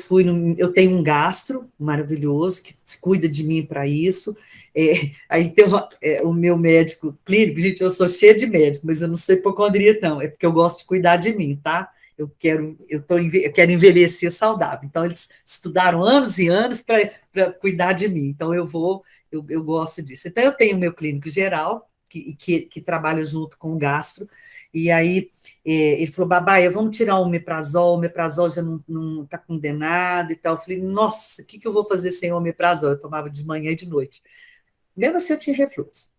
tenho um gastro maravilhoso que cuida de mim para isso. Aí tem o meu médico clínico, gente, eu sou cheia de médico, mas eu não sou hipocondríaca, não, é porque eu gosto de cuidar de mim, tá? Eu quero envelhecer saudável. Então, eles estudaram anos e anos para cuidar de mim. Então, eu gosto disso. Então, eu tenho o meu clínico geral, que trabalha junto com o gastro, e aí ele falou, Babaia, vamos tirar o omeprazol já não está condenado e tal. Eu falei, nossa, o que eu vou fazer sem omeprazol? Eu tomava de manhã e de noite. Mesmo assim, eu tinha refluxo.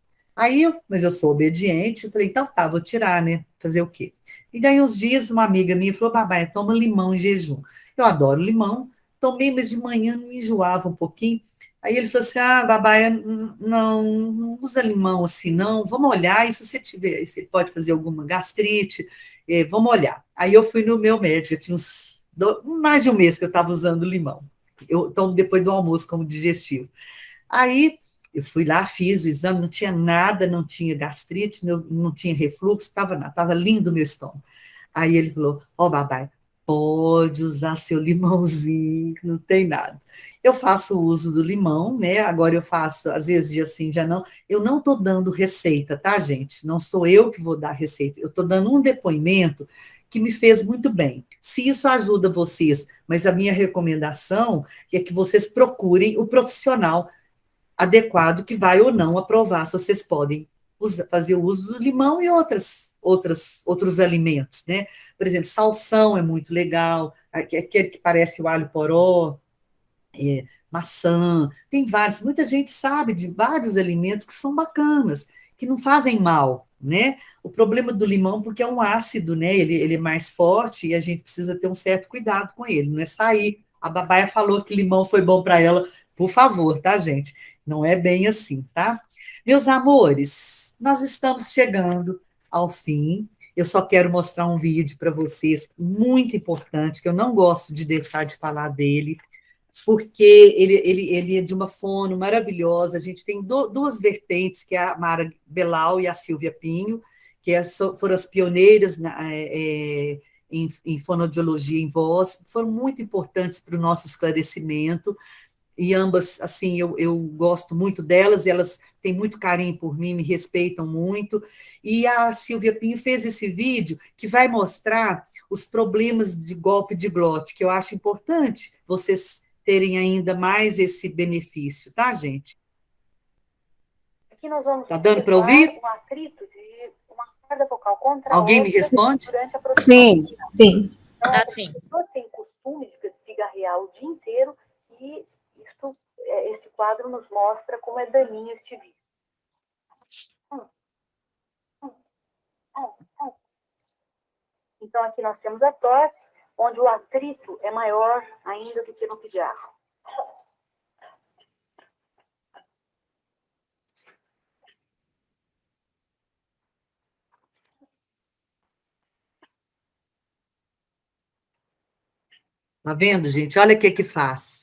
Mas eu sou obediente, eu falei, então tá, vou tirar, né? Fazer o quê? E daí uns dias, uma amiga minha falou, Babaia, toma limão em jejum. Eu adoro limão, tomei, mas de manhã me enjoava um pouquinho. Aí ele falou assim, Babaia, não usa limão assim, não, vamos olhar, e se você tiver, você pode fazer alguma gastrite, vamos olhar. Aí eu fui no meu médico, tinha mais de um mês que eu estava usando limão. Eu tomo depois do almoço como digestivo. Aí eu fui lá, fiz o exame, não tinha nada, não tinha gastrite, não tinha refluxo, estava lindo o meu estômago. Aí ele falou, Babaia, pode usar seu limãozinho, não tem nada. Eu faço uso do limão, né? Agora eu faço, às vezes, dia sim, dia não. Eu não estou dando receita, tá, gente? Não sou eu que vou dar receita. Eu estou dando um depoimento que me fez muito bem. Se isso ajuda vocês, mas a minha recomendação é que vocês procurem o profissional adequado que vai ou não aprovar se vocês podem fazer o uso do limão e outros alimentos, né? Por exemplo, salsão é muito legal, aquele que parece o alho poró, maçã, tem vários, muita gente sabe de vários alimentos que são bacanas, que não fazem mal, né? O problema do limão, porque é um ácido, né? Ele é mais forte e a gente precisa ter um certo cuidado com ele, não é sair. A Babaia falou que limão foi bom para ela, por favor, tá, gente? Não é bem assim, tá? Meus amores, nós estamos chegando ao fim. eu só quero mostrar um vídeo para vocês, muito importante, que eu não gosto de deixar de falar dele, porque ele é de uma fono maravilhosa. A gente tem duas vertentes, que é a Mara Belal e a Silvia Pinho, que foram as pioneiras em fonoaudiologia em voz, foram muito importantes para o nosso esclarecimento, e ambas, assim, eu gosto muito delas, elas têm muito carinho por mim, me respeitam muito, e a Silvia Pinho fez esse vídeo que vai mostrar os problemas de golpe de glote, que eu acho importante vocês terem ainda mais esse benefício, tá, gente? Aqui nós vamos tá dando para ouvir? Um atrito de uma corda vocal contra Alguém me responde? Durante a produção. Sim. Então, sim. as pessoas têm costume de pigarrear o dia inteiro e esse quadro nos mostra como é daninho este vídeo. Então, aqui nós temos a tosse, onde o atrito é maior ainda do que no pigarro. Tá vendo, gente? Olha o que faz.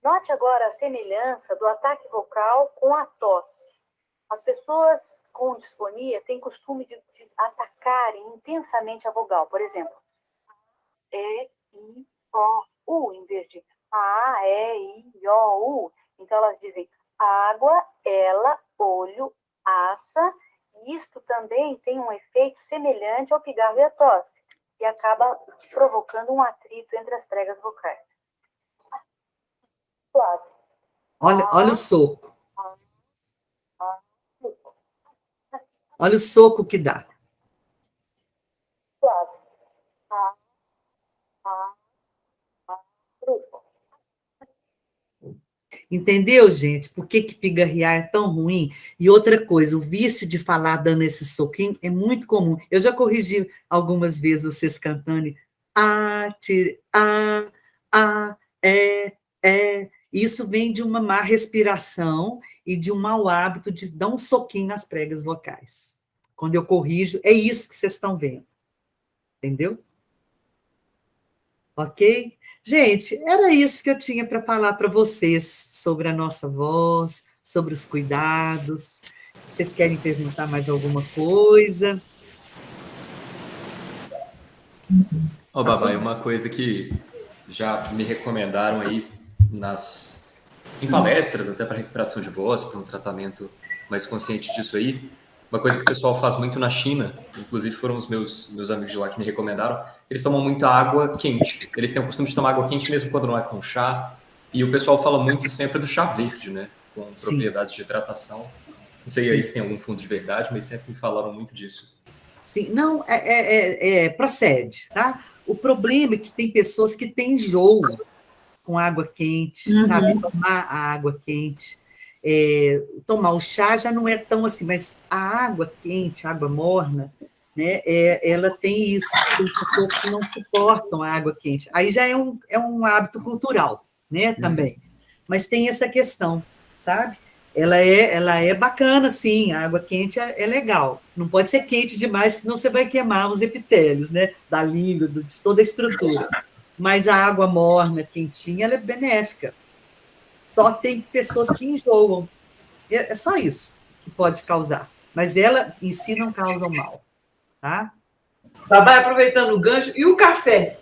Note agora a semelhança do ataque vocal com a tosse. As pessoas com disfonia têm costume de atacarem intensamente a vogal. Por exemplo, E, I, O, U, em vez de A, E, I, O, U. Então, elas dizem água, ela, olho, aça. Isto também tem um efeito semelhante ao pigarro e a tosse, e acaba provocando um atrito entre as pregas vocais. Suave. Olha o soco. Olha o soco que dá. Suave. Entendeu, gente? Por que pigarrear é tão ruim? E outra coisa, o vício de falar dando esse soquinho é muito comum. Eu já corrigi algumas vezes vocês cantando é. Isso vem de uma má respiração e de um mau hábito de dar um soquinho nas pregas vocais. Quando eu corrijo, é isso que vocês estão vendo. Entendeu? Ok? Gente, era isso que eu tinha para falar para vocês sobre a nossa voz, sobre os cuidados. Vocês querem perguntar mais alguma coisa? Ô, Babá, uma coisa que já me recomendaram aí em palestras, até para recuperação de voz, para um tratamento mais consciente disso aí, uma coisa que o pessoal faz muito na China, inclusive foram os meus amigos de lá que me recomendaram, eles tomam muita água quente. Eles têm o costume de tomar água quente mesmo quando não é com chá. E o pessoal fala muito sempre do chá verde, né? Com propriedades de hidratação. Não sei aí se tem algum fundo de verdade, mas sempre me falaram muito disso. Sim, não, procede, tá? O problema é que tem pessoas que têm enjoo com água quente, sabe? Tomar a água quente. Tomar o chá já não é tão assim, mas a água quente, a água morna, né, ela tem isso, tem pessoas que não suportam a água quente. Aí já é um hábito cultural, né, também. Mas tem essa questão, sabe? Ela é bacana, sim, a água quente é legal. Não pode ser quente demais, senão você vai queimar os epitélios, né, da língua, de toda a estrutura. Mas a água morna, quentinha, ela é benéfica. Só tem pessoas que enjoam. É só isso que pode causar. Mas ela em si não causa mal, tá? Babá, aproveitando o gancho, e o café?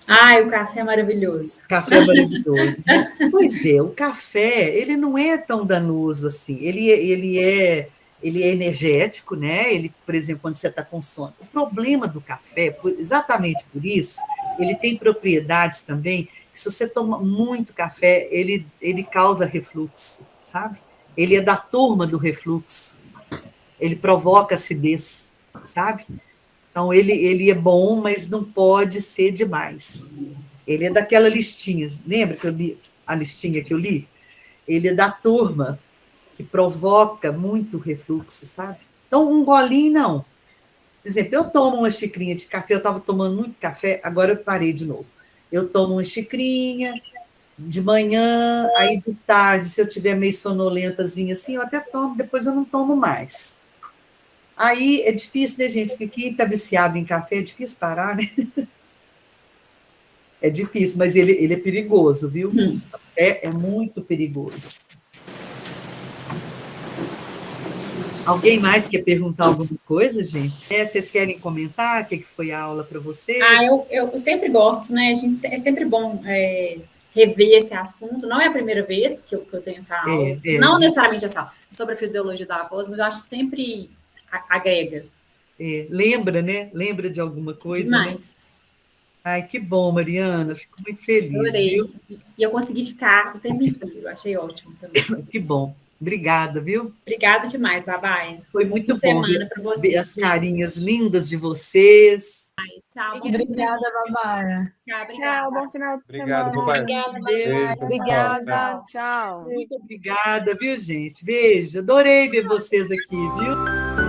Ai, o café é maravilhoso. Café é maravilhoso. Né? Pois é, o café, ele não é tão danoso assim. Ele é energético, né? Ele, por exemplo, quando você está com sono. O problema do café, exatamente por isso, ele tem propriedades também, que se você toma muito café, ele causa refluxo, sabe? Ele é da turma do refluxo. Ele provoca acidez, sabe? Então, ele é bom, mas não pode ser demais. Ele é daquela listinha, lembra que eu li a listinha que eu li? Ele é da turma que provoca muito refluxo, sabe? Então, um golinho, não. Por exemplo, eu tomo uma xicrinha de café, eu estava tomando muito café, agora eu parei de novo. Eu tomo uma xicrinha de manhã, aí de tarde, se eu tiver meio sonolentazinha assim, eu até tomo, depois eu não tomo mais. Aí é difícil, né, gente? Porque quem está viciado em café é difícil parar, né? É difícil, mas ele é perigoso, viu? É muito perigoso. Alguém mais quer perguntar alguma coisa, gente? Vocês querem comentar o que foi a aula para vocês? Eu sempre gosto, né? É sempre bom rever esse assunto. Não é a primeira vez que eu tenho essa aula. Não necessariamente essa aula, sobre a fisiologia da voz, mas eu acho que sempre agrega. Lembra, né? Lembra de alguma coisa? Demais. Né? Ai, que bom, Mariana. Fico muito feliz. Adorei. Viu? E eu consegui ficar o tempo inteiro. Achei ótimo também. Que bom. Obrigada, viu? Obrigada demais, Babai. Foi muito bom semana para vocês. Ver as carinhas lindas de vocês. Tchau. Obrigada, Babai. Tchau, bom final de Obrigado, semana. Babai. Obrigada, Beijo, Obrigada, tchau. Muito obrigada, viu, gente? Beijo. Adorei ver vocês aqui, viu?